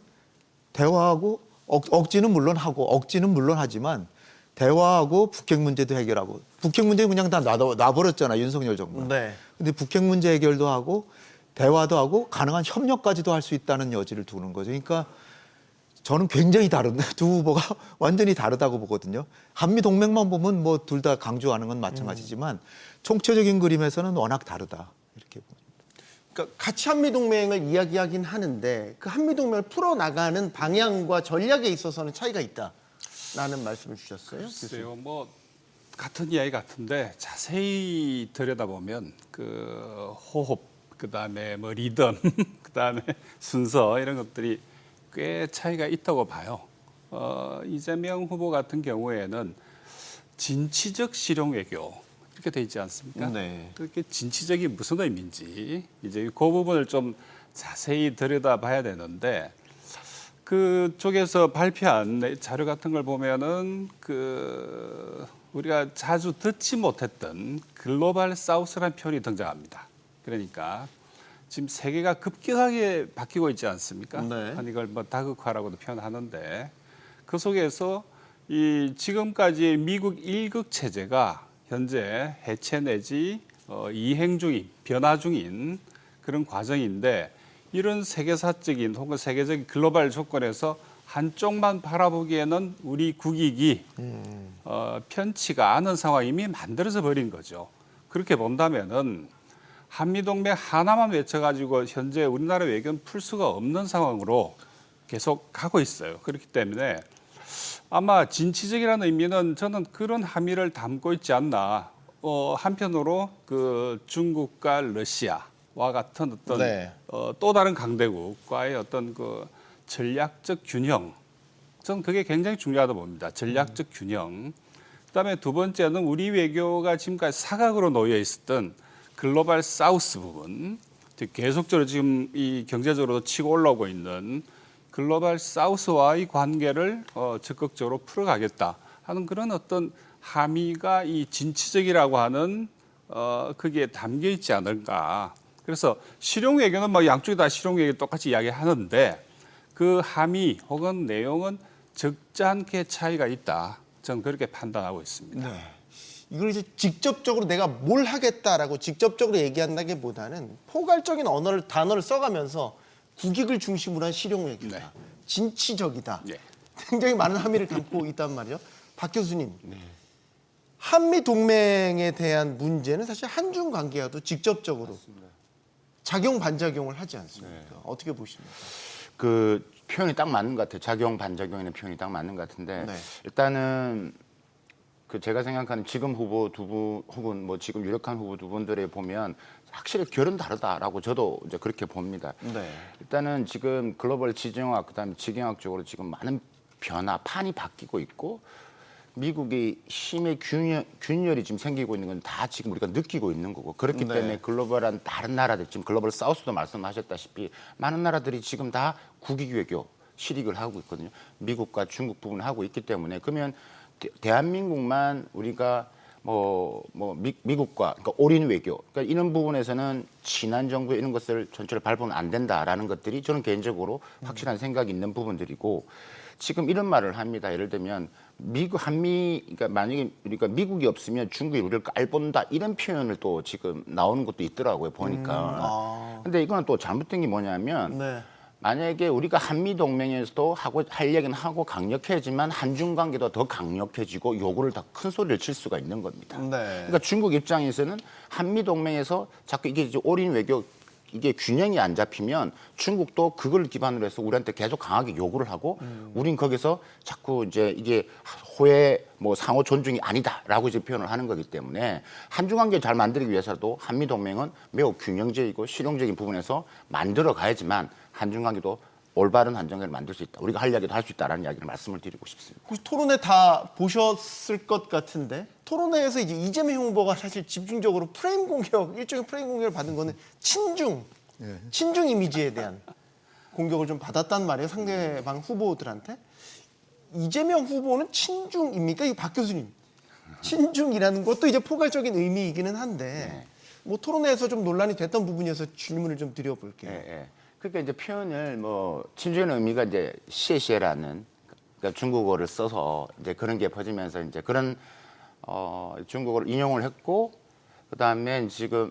대화하고 억지는 물론 하고 억지는 물론 하지만 대화하고 북핵 문제도 해결하고 북핵 문제는 그냥 다 놔버렸잖아 윤석열 정부는. 네. 근데 북핵 문제 해결도 하고 대화도 하고 가능한 협력까지도 할 수 있다는 여지를 두는 거죠. 그러니까 저는 굉장히 다른데 두 후보가 완전히 다르다고 보거든요. 한미 동맹만 보면 뭐 둘 다 강조하는 건 마찬가지지만 총체적인 그림에서는 워낙 다르다 이렇게 봅니다. 그러니까 같이 한미 동맹을 이야기하긴 하는데 그 한미 동맹을 풀어 나가는 방향과 전략에 있어서는 차이가 있다라는 말씀을 주셨어요. 글쎄요, 뭐 같은 이야기 같은데 자세히 들여다보면 그 호흡, 그다음에 뭐 리듬, 그다음에 순서 이런 것들이 꽤 차이가 있다고 봐요. 이재명 후보 같은 경우에는 진취적 실용 외교 이렇게 돼 있지 않습니까? 네. 그렇게 진취적이 무슨 의미인지 이제 그 부분을 좀 자세히 들여다봐야 되는데 그쪽에서 발표한 자료 같은 걸 보면은 그 우리가 자주 듣지 못했던 글로벌 사우스라는 표현이 등장합니다. 그러니까 지금 세계가 급격하게 바뀌고 있지 않습니까? 네. 한 이걸 뭐 다극화라고도 표현하는데 그 속에서 이 지금까지 미국 일극 체제가 현재 해체 내지 이행 중인, 변화 중인 그런 과정인데 이런 세계사적인 혹은 세계적인 글로벌 조건에서 한쪽만 바라보기에는 우리 국익이 편치가 않은 상황이 이미 만들어져 버린 거죠. 그렇게 본다면은 한미동맹 하나만 외쳐가지고 현재 우리나라 외교는 풀 수가 없는 상황으로 계속 가고 있어요. 그렇기 때문에 아마 진취적이라는 의미는 저는 그런 함의를 담고 있지 않나. 한편으로 그 중국과 러시아와 같은 어떤 네. 또 다른 강대국과의 어떤 그 전략적 균형, 저는 그게 굉장히 중요하다 봅니다. 전략적 균형. 그다음에 두 번째는 우리 외교가 지금까지 사각으로 놓여 있었던 글로벌 사우스 부분, 즉 계속적으로 지금 이 경제적으로 치고 올라오고 있는 글로벌 사우스와의 관계를 적극적으로 풀어가겠다 하는 그런 어떤 함의가 이 진취적이라고 하는 거기에 담겨 있지 않을까. 그래서 실용 외교는 뭐 양쪽이 다 실용 외교 똑같이 이야기하는데 그 함의 혹은 내용은 적잖게 차이가 있다. 저는 그렇게 판단하고 있습니다. 네. 이걸 이제 직접적으로 내가 뭘 하겠다라고 직접적으로 얘기한다기보다는 포괄적인 단어를 써가면서 국익을 중심으로 한 실용 외교다. 네. 진취적이다. 네. 굉장히 많은 함의를 담고 있단 말이죠. 박 교수님, 한미 동맹에 대한 문제는 사실 한중 관계와도 직접적으로 작용 반작용을 하지 않습니까? 어떻게 보십니까? 그 표현이 딱 맞는 것 같아요. 작용 반작용이라는 표현이 딱 맞는 것 같은데 네. 일단은 그 제가 생각하는 지금 후보 두 분 혹은 뭐 지금 유력한 후보 두 분들에 보면 확실히 결은 다르다라고 저도 이제 그렇게 봅니다. 네. 일단은 지금 글로벌 지정학 그다음에 지경학 쪽으로 지금 많은 판이 바뀌고 있고 미국이 힘의 균열이 지금 생기고 있는 건 다 지금 우리가 느끼고 있는 거고 그렇기 네. 때문에 글로벌한 다른 나라들 지금 글로벌 사우스도 말씀하셨다시피 많은 나라들이 지금 다 국익 외교 실익을 하고 있거든요. 미국과 중국 부분을 하고 있기 때문에 그러면 대한민국만 우리가 미국과 그러니까 올인 외교 그러니까 이런 부분에서는 친한 정부 이런 것을 전체를 밟으면 안 된다라는 것들이 저는 개인적으로 확실한 생각이 있는 부분들이고 지금 이런 말을 합니다. 예를 들면 그러니까 만약에 우리가 미국이 없으면 중국이 우리를 깔본다 이런 표현을 또 지금 나오는 것도 있더라고요 보니까. 근데 이거는 또 잘못된 게 뭐냐면 네. 만약에 우리가 한미 동맹에서도 할 얘기는 하고 강력해지만 한중 관계도 더 강력해지고 요구를 더 큰 소리를 칠 수가 있는 겁니다. 네. 그러니까 중국 입장에서는 한미 동맹에서 자꾸 이게 이제 올인 외교 이게 균형이 안 잡히면 중국도 그걸 기반으로 해서 우리한테 계속 강하게 요구를 하고 우린 거기서 자꾸 이제 이게 호혜 상호 존중이 아니다라고 이제 표현을 하는 거기 때문에 한중 관계 잘 만들기 위해서도 한미 동맹은 매우 균형적이고 실용적인 부분에서 만들어 가야지만 한중 관계도 올바른 한정을 만들 수 있다. 우리가 할 이야기도 할 수 있다라는 이야기를 말씀을 드리고 싶습니다. 혹시 토론회 다 보셨을 것 같은데 토론회에서 이제 이재명 후보가 사실 집중적으로 일종의 프레임 공격을 받은 거는 친중 이미지에 대한 공격을 좀 받았단 말이에요. 상대방 후보들한테. 이재명 후보는 친중입니까? 이거 박 교수님. 친중이라는 것도 이제 포괄적인 의미이기는 한데 뭐 토론회에서 좀 논란이 됐던 부분이어서 질문을 좀 드려볼게요. 예. 그러니까 이제 표현을 친중의 의미가 이제 시에시에라는 그러니까 중국어를 써서 이제 그런 게 퍼지면서 이제 그런 중국어를 인용을 했고 그다음에 지금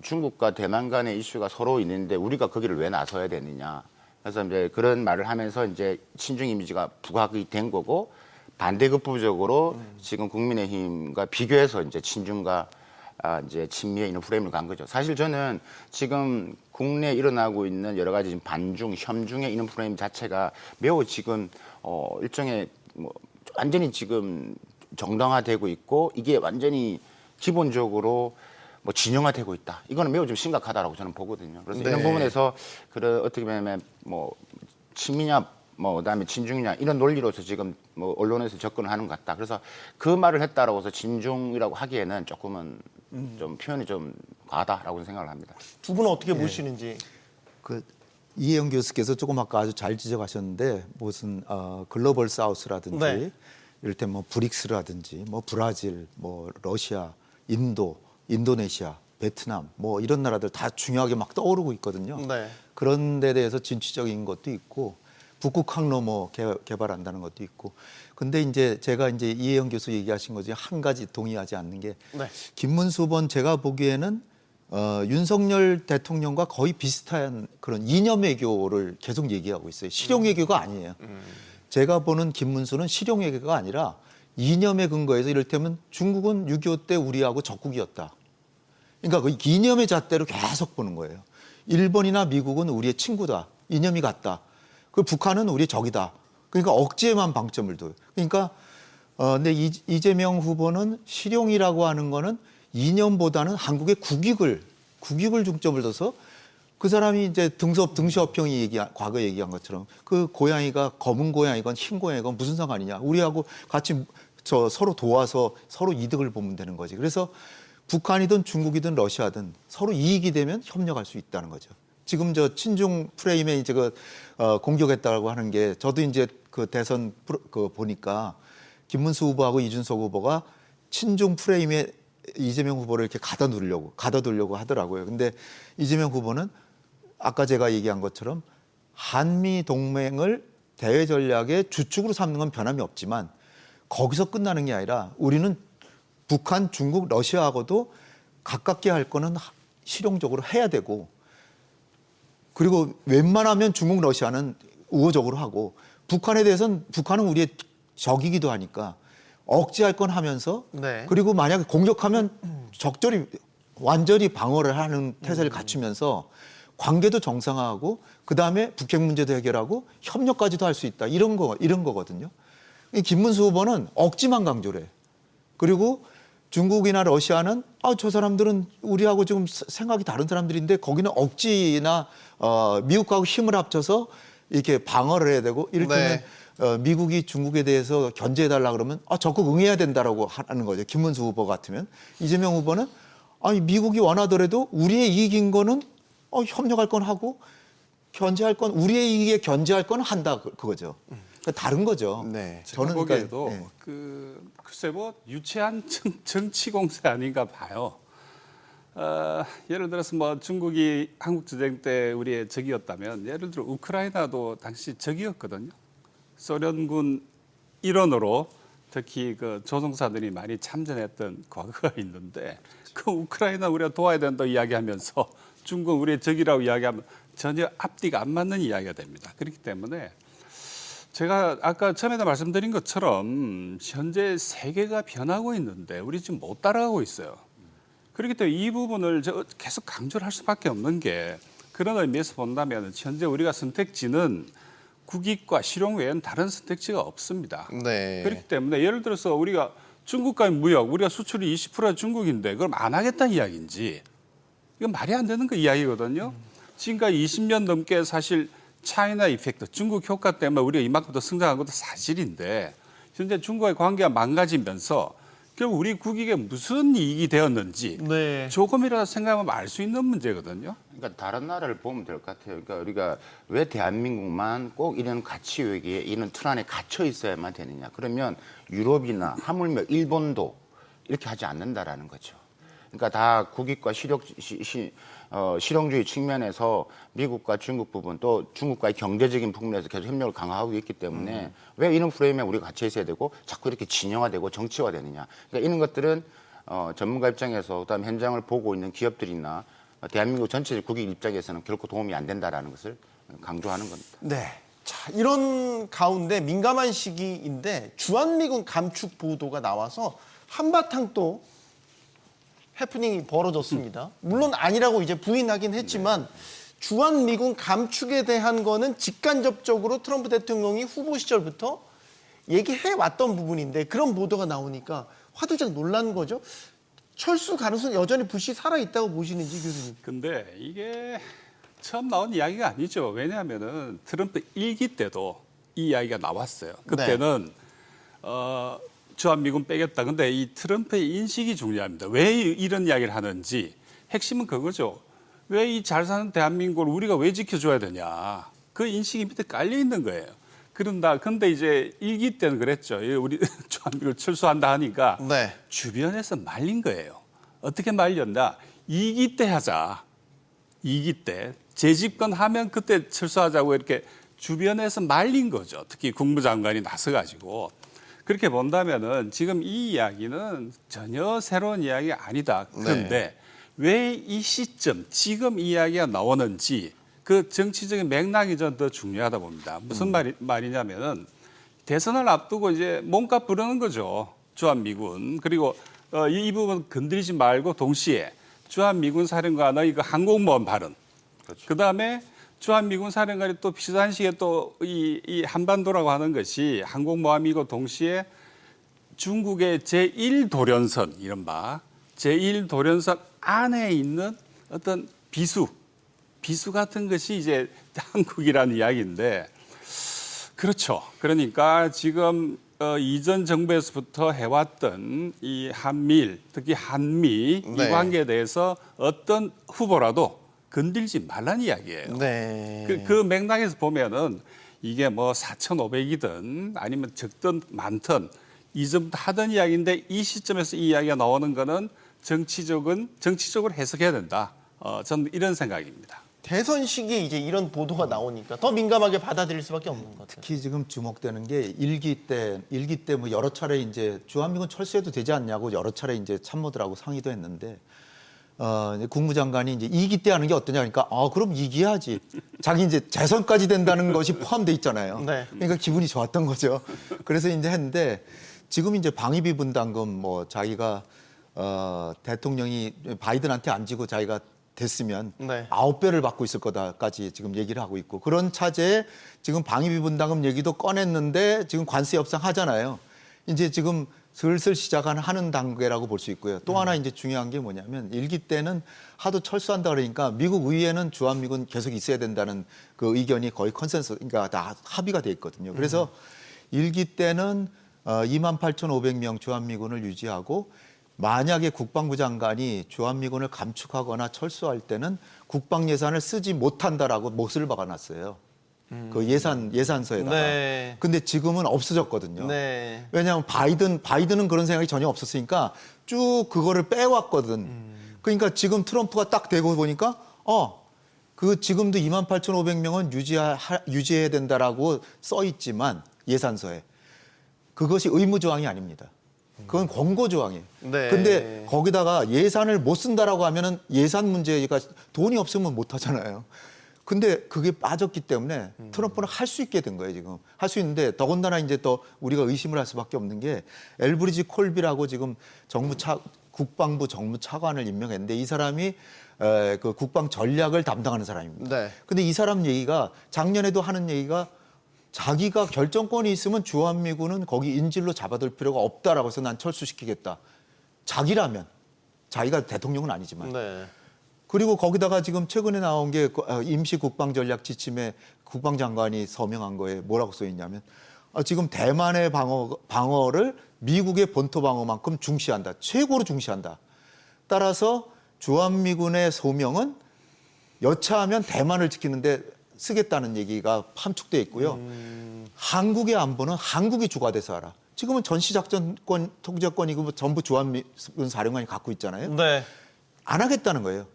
중국과 대만 간의 이슈가 서로 있는데 우리가 거기를 왜 나서야 되느냐. 그래서 이제 그런 말을 하면서 이제 친중 이미지가 부각이 된 거고 반대급부적으로 지금 국민의힘과 비교해서 이제 친중과 이제 친미에 있는 프레임을 간 거죠. 사실 저는 지금 국내에 일어나고 있는 여러 가지 반중, 혐중에 있는 프레임 자체가 매우 지금 일종의 완전히 지금 정당화되고 있고 이게 완전히 기본적으로 진영화되고 있다. 이거는 매우 좀 심각하다라고 저는 보거든요. 그래서 네. 이런 부분에서 어떻게 보면 친미냐 그다음에 친중이냐 이런 논리로서 지금 언론에서 접근을 하는 것 같다. 그래서 그 말을 했다라고 해서 친중이라고 하기에는 조금은 좀 표현이 좀 과하다라고 생각을 합니다. 두 분은 어떻게 보시는지. 그 이혜영 교수께서 조금 아까 아주 잘 지적하셨는데 무슨 글로벌 사우스라든지 네. 이를테면 브릭스라든지 브라질, 러시아, 인도, 인도네시아, 베트남 이런 나라들 다 중요하게 막 떠오르고 있거든요. 네. 그런 데 대해서 진취적인 것도 있고 북극 항로 개발한다는 것도 있고. 근데 이제 제가 이제 이혜영 교수 얘기하신 거지 한 가지 동의하지 않는 게 네. 김문수 후보는 제가 보기에는 윤석열 대통령과 거의 비슷한 그런 이념 외교를 계속 얘기하고 있어요. 실용 외교가 아니에요. 제가 보는 김문수는 실용 외교가 아니라 이념에 근거해서 이를테면 중국은 6.25 때 우리하고 적국이었다. 그러니까 그 이념의 잣대로 계속 보는 거예요. 일본이나 미국은 우리의 친구다. 이념이 같다. 그 북한은 우리의 적이다. 그러니까 억지에만 방점을 둬요. 그러니까 근데 이재명 후보는 실용이라고 하는 거는 이념보다는 한국의 국익을 중점을 둬서 그 사람이 이제 등시업평이 과거 얘기한 것처럼 그 고양이가 검은 고양이건 흰 고양이건 무슨 상관이냐. 우리하고 같이 서로 도와서 서로 이득을 보면 되는 거지. 그래서 북한이든 중국이든 러시아든 서로 이익이 되면 협력할 수 있다는 거죠. 지금 저 친중 프레임에 이제 공격했다고 하는 게 저도 이제 그 대선 보니까 김문수 후보하고 이준석 후보가 친중 프레임에 이재명 후보를 이렇게 가둬두려고 하더라고요. 근데 이재명 후보는 아까 제가 얘기한 것처럼 한미 동맹을 대외 전략의 주축으로 삼는 건 변함이 없지만 거기서 끝나는 게 아니라 우리는 북한, 중국, 러시아하고도 가깝게 할 거는 실용적으로 해야 되고 그리고 웬만하면 중국, 러시아는 우호적으로 하고 북한에 대해서는 북한은 우리의 적이기도 하니까 억지할 건 하면서 네. 그리고 만약에 공격하면 적절히 완전히 방어를 하는 태세를 갖추면서 관계도 정상화하고 그다음에 북핵 문제도 해결하고 협력까지도 할 수 있다. 이런 거거든요. 김문수 후보는 억지만 강조를 해. 그리고 중국이나 러시아는 저 사람들은 우리하고 지금 생각이 다른 사람들인데 거기는 억지나 미국하고 힘을 합쳐서 이렇게 방어를 해야 되고 이를테면 미국이 중국에 대해서 견제해달라 그러면 적극 응해야 된다라고 하는 거죠. 김문수 후보 같으면. 이재명 후보는 미국이 원하더라도 우리의 이익인 거는 협력할 건 하고 견제할 건 우리의 이익에 견제할 건 한다 그거죠. 그러니까 다른 거죠. 네. 저는 그러니까, 보기에도 글쎄 뭐 유치한 정치 공세 아닌가 봐요. 예를 들어서 뭐 중국이 한국 전쟁 때 우리의 적이었다면 예를 들어 우크라이나도 당시 적이었거든요. 소련군 일원으로 특히 그 조종사들이 많이 참전했던 과거가 있는데 그 우크라이나 우리가 도와야 된다 이야기하면서 중국 우리의 적이라고 이야기하면 전혀 앞뒤가 안 맞는 이야기가 됩니다. 그렇기 때문에 제가 아까 처음에도 말씀드린 것처럼 현재 세계가 변하고 있는데 우리 지금 못 따라가고 있어요. 그렇기 때문에 이 부분을 계속 강조를 할 수밖에 없는 게 그런 의미에서 본다면 현재 우리가 선택지는 국익과 실용 외에는 다른 선택지가 없습니다. 네. 그렇기 때문에 예를 들어서 우리가 중국과의 무역, 우리가 수출이 20%가 중국인데 그럼 안 하겠다는 이야기인지 이건 말이 안 되는 그 이야기거든요. 지금까지 20년 넘게 사실 차이나 이펙트, 중국 효과 때문에 우리가 이만큼 더 성장한 것도 사실인데 현재 중국과의 관계가 망가지면서 결국 우리 국익에 무슨 이익이 되었는지 네. 조금이라도 생각하면 알 수 있는 문제거든요. 그러니까 다른 나라를 보면 될 것 같아요. 그러니까 우리가 왜 대한민국만 꼭 이런 가치 외기에 이런 틀 안에 갇혀 있어야만 되느냐. 그러면 유럽이나 하물며 일본도 이렇게 하지 않는다라는 거죠. 그러니까 다 국익과 실용주의 측면에서 미국과 중국 부분 또 중국과의 경제적인 부분에서 계속 협력을 강화하고 있기 때문에 왜 이런 프레임에 우리가 갇혀 있어야 되고 자꾸 이렇게 진영화되고 정치화되느냐. 그러니까 이런 것들은 전문가 입장에서 그다음에 현장을 보고 있는 기업들이나 대한민국 전체적 국익 입장에서는 결코 도움이 안 된다라는 것을 강조하는 겁니다. 네. 자, 이런 가운데 민감한 시기인데 주한미군 감축 보도가 나와서 한바탕 또 해프닝이 벌어졌습니다. 물론 아니라고 이제 부인하긴 했지만 주한미군 감축에 대한 거는 직간접적으로 트럼프 대통령이 후보 시절부터 얘기해 왔던 부분인데 그런 보도가 나오니까 화들짝 놀란 거죠. 철수 가능성은 여전히 불씨 살아있다고 보시는지 교수님. 근데 이게 처음 나온 이야기가 아니죠. 왜냐하면은 트럼프 1기 때도 이 이야기가 나왔어요. 그때는 주한미군 빼겠다. 근데 이 트럼프의 인식이 중요합니다. 왜 이런 이야기를 하는지 핵심은 그거죠. 왜 이 잘 사는 대한민국을 우리가 왜 지켜줘야 되냐. 그 인식이 밑에 깔려 있는 거예요. 근데 이제 1기 때는 그랬죠. 우리 주한미군 철수한다 하니까 네. 주변에서 말린 거예요. 어떻게 말렸나? 2기 때 하자. 2기 때. 재집권하면 그때 철수하자고 이렇게 주변에서 말린 거죠. 특히 국무장관이 나서가지고. 그렇게 본다면은 지금 이 이야기는 전혀 새로운 이야기가 아니다. 그런데 왜 이 시점, 지금 이 이야기가 나오는지 그 정치적인 맥락이 좀 더 중요하다 봅니다. 무슨 말이냐면은 대선을 앞두고 이제 몸값 부르는 거죠. 주한미군. 그리고 이 부분 건드리지 말고 동시에 주한미군 사령관의 그 항공모함 발언. 그렇죠. 그다음에 주한미군 사령관이 또 비슷한 시기에 또 이 한반도라고 하는 것이 항공모함이고 동시에 중국의 제1도련선 이른바 제1도련선 안에 있는 어떤 비수 같은 것이 이제 한국이라는 이야기인데 그렇죠. 그러니까 지금 이전 정부에서부터 해왔던 이 한미일, 특히 한미 네. 이 관계에 대해서 어떤 후보라도 건들지 말라는 이야기예요. 네. 그 맥락에서 보면은 이게 뭐 4,500이든 아니면 적든 많든 이전부터 하던 이야기인데 이 시점에서 이 이야기가 나오는 거는 정치적으로 해석해야 된다. 저는 이런 생각입니다. 대선 시기에 이제 이런 보도가 나오니까 더 민감하게 받아들일 수밖에 없는 것 같아요. 특히 지금 주목되는 게 일기 때 뭐 여러 차례 이제 주한미군 철수해도 되지 않냐고 여러 차례 이제 참모들하고 상의도 했는데 이제 국무장관이 이제 2기 때 하는 게 어떠냐 그러니까 그럼 2기 해야지. 자기 이제 재선까지 된다는 것이 포함돼 있잖아요. 네. 그러니까 기분이 좋았던 거죠. 그래서 이제 했는데 지금 이제 방위비 분담금 뭐 자기가 대통령이 바이든한테 안 지고 자기가 됐으면 네. 9배를 받고 있을 거다까지 지금 얘기를 하고 있고 그런 차제에 지금 방위비 분담금 얘기도 꺼냈는데 지금 관세 협상하잖아요. 이제 지금 슬슬 하는 단계라고 볼 수 있고요. 또 하나 이제 중요한 게 뭐냐면 일기 때는 하도 철수한다 그러니까 미국 의회는 주한미군 계속 있어야 된다는 그 의견이 거의 컨센서스, 그러니까 다 합의가 돼 있거든요. 그래서 일기 때는 28,500명 주한미군을 유지하고 만약에 국방부 장관이 주한미군을 감축하거나 철수할 때는 국방 예산을 쓰지 못한다라고 못을 박아놨어요. 그 예산서에다가. 네. 근데 지금은 없어졌거든요. 네. 왜냐하면 바이든은 그런 생각이 전혀 없었으니까 쭉 그거를 빼왔거든. 그러니까 지금 트럼프가 딱 되고 보니까 그 지금도 28,500명은 유지해야 된다라고 써 있지만 예산서에 그것이 의무 조항이 아닙니다. 그건 권고 조항이에요. 네. 근데 거기다가 예산을 못 쓴다라고 하면은 예산 문제가 돈이 없으면 못 하잖아요. 근데 그게 빠졌기 때문에 트럼프는 할 수 있게 된 거예요, 지금. 할 수 있는데 더군다나 이제 또 우리가 의심을 할 수밖에 없는 게 엘브리지 콜비라고 지금 국방부 정무차관을 임명했는데 이 사람이 그 국방 전략을 담당하는 사람입니다. 네. 근데 이 사람 얘기가 작년에도 하는 얘기가 자기가 결정권이 있으면 주한미군은 거기 인질로 잡아둘 필요가 없다라고 해서 난 철수시키겠다. 자기라면. 자기가 대통령은 아니지만. 네. 그리고 거기다가 지금 최근에 나온 게 임시 국방전략 지침에 국방장관이 서명한 거에 뭐라고 써 있냐면 지금 대만의 방어를 미국의 본토 방어만큼 중시한다. 최고로 중시한다. 따라서 주한미군의 소명은 여차하면 대만을 지키는데 쓰겠다는 얘기가 함축돼 있고요. 한국의 안보는 한국이 주가 돼서 하라. 지금은 전시작전권, 통제권이고 전부 주한미군 사령관이 갖고 있잖아요. 네. 안 하겠다는 거예요.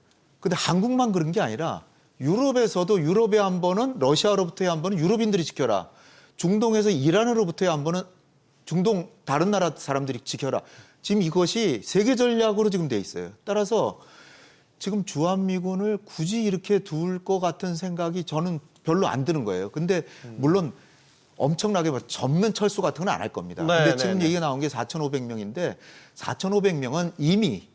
근데 한국만 그런 게 아니라 유럽에서도 유럽의 안보는 러시아로부터의 안보는 유럽인들이 지켜라. 중동에서 이란으로부터의 안보는 중동 다른 나라 사람들이 지켜라. 지금 이것이 세계 전략으로 지금 돼 있어요. 따라서 지금 주한미군을 굳이 이렇게 둘 것 같은 생각이 저는 별로 안 드는 거예요. 근데 물론 엄청나게 전면 철수 같은 건 안 할 겁니다. 네, 근데 네, 지금 네. 얘기가 나온 게 4,500명인데 4,500명은 이미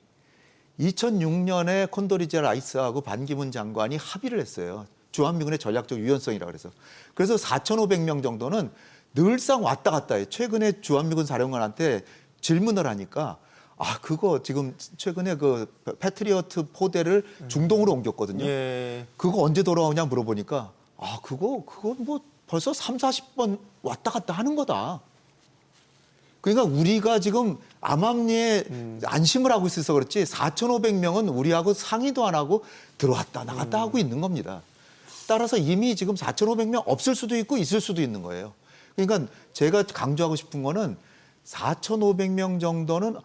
2006년에 콘도리자 라이스하고 반기문 장관이 합의를 했어요. 주한미군의 전략적 유연성이라고 그래서. 그래서 4,500명 정도는 늘상 왔다 갔다 해요. 최근에 주한미군 사령관한테 질문을 하니까 그거 지금 최근에 그 패트리어트 포대를 중동으로 옮겼거든요. 예. 그거 언제 돌아오냐 물어보니까 그거 뭐 벌써 3, 40번 왔다 갔다 하는 거다. 그러니까 우리가 지금 암암리에 안심을 하고 있어서 그렇지 4,500명은 우리하고 상의도 안 하고 들어왔다 나갔다 하고 있는 겁니다. 따라서 이미 지금 4,500명 없을 수도 있고 있을 수도 있는 거예요. 그러니까 제가 강조하고 싶은 거는 4,500명 정도는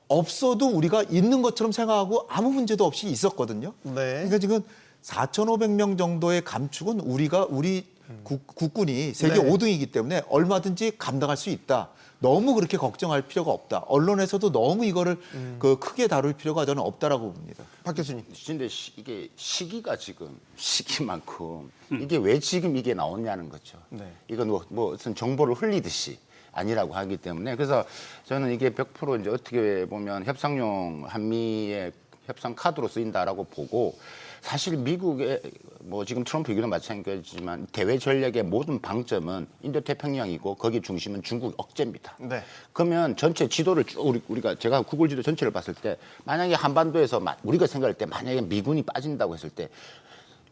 없어도 우리가 있는 것처럼 생각하고 아무 문제도 없이 있었거든요. 네. 그러니까 지금 4,500명 정도의 감축은 우리 국군이 세계 네. 5등이기 때문에 얼마든지 감당할 수 있다. 너무 그렇게 걱정할 필요가 없다. 언론에서도 너무 이거를 크게 다룰 필요가 저는 없다라고 봅니다. 박 교수님. 근데 이게 시기가 지금 시기만큼 이게 왜 지금 이게 나오냐는 거죠. 네. 이건 뭐 무슨 정보를 흘리듯이 아니라고 하기 때문에 그래서 저는 이게 100% 이제 어떻게 보면 협상용 한미의 협상 카드로 쓰인다라고 보고 사실 미국의 뭐 지금 트럼프 얘기도 마찬가지지만 대외 전략의 모든 방점은 인도 태평양이고 거기 중심은 중국 억제입니다. 네. 그러면 전체 지도를 쭉 우리가 제가 구글 지도 전체를 봤을 때 만약에 한반도에서 우리가 생각할 때 만약에 미군이 빠진다고 했을 때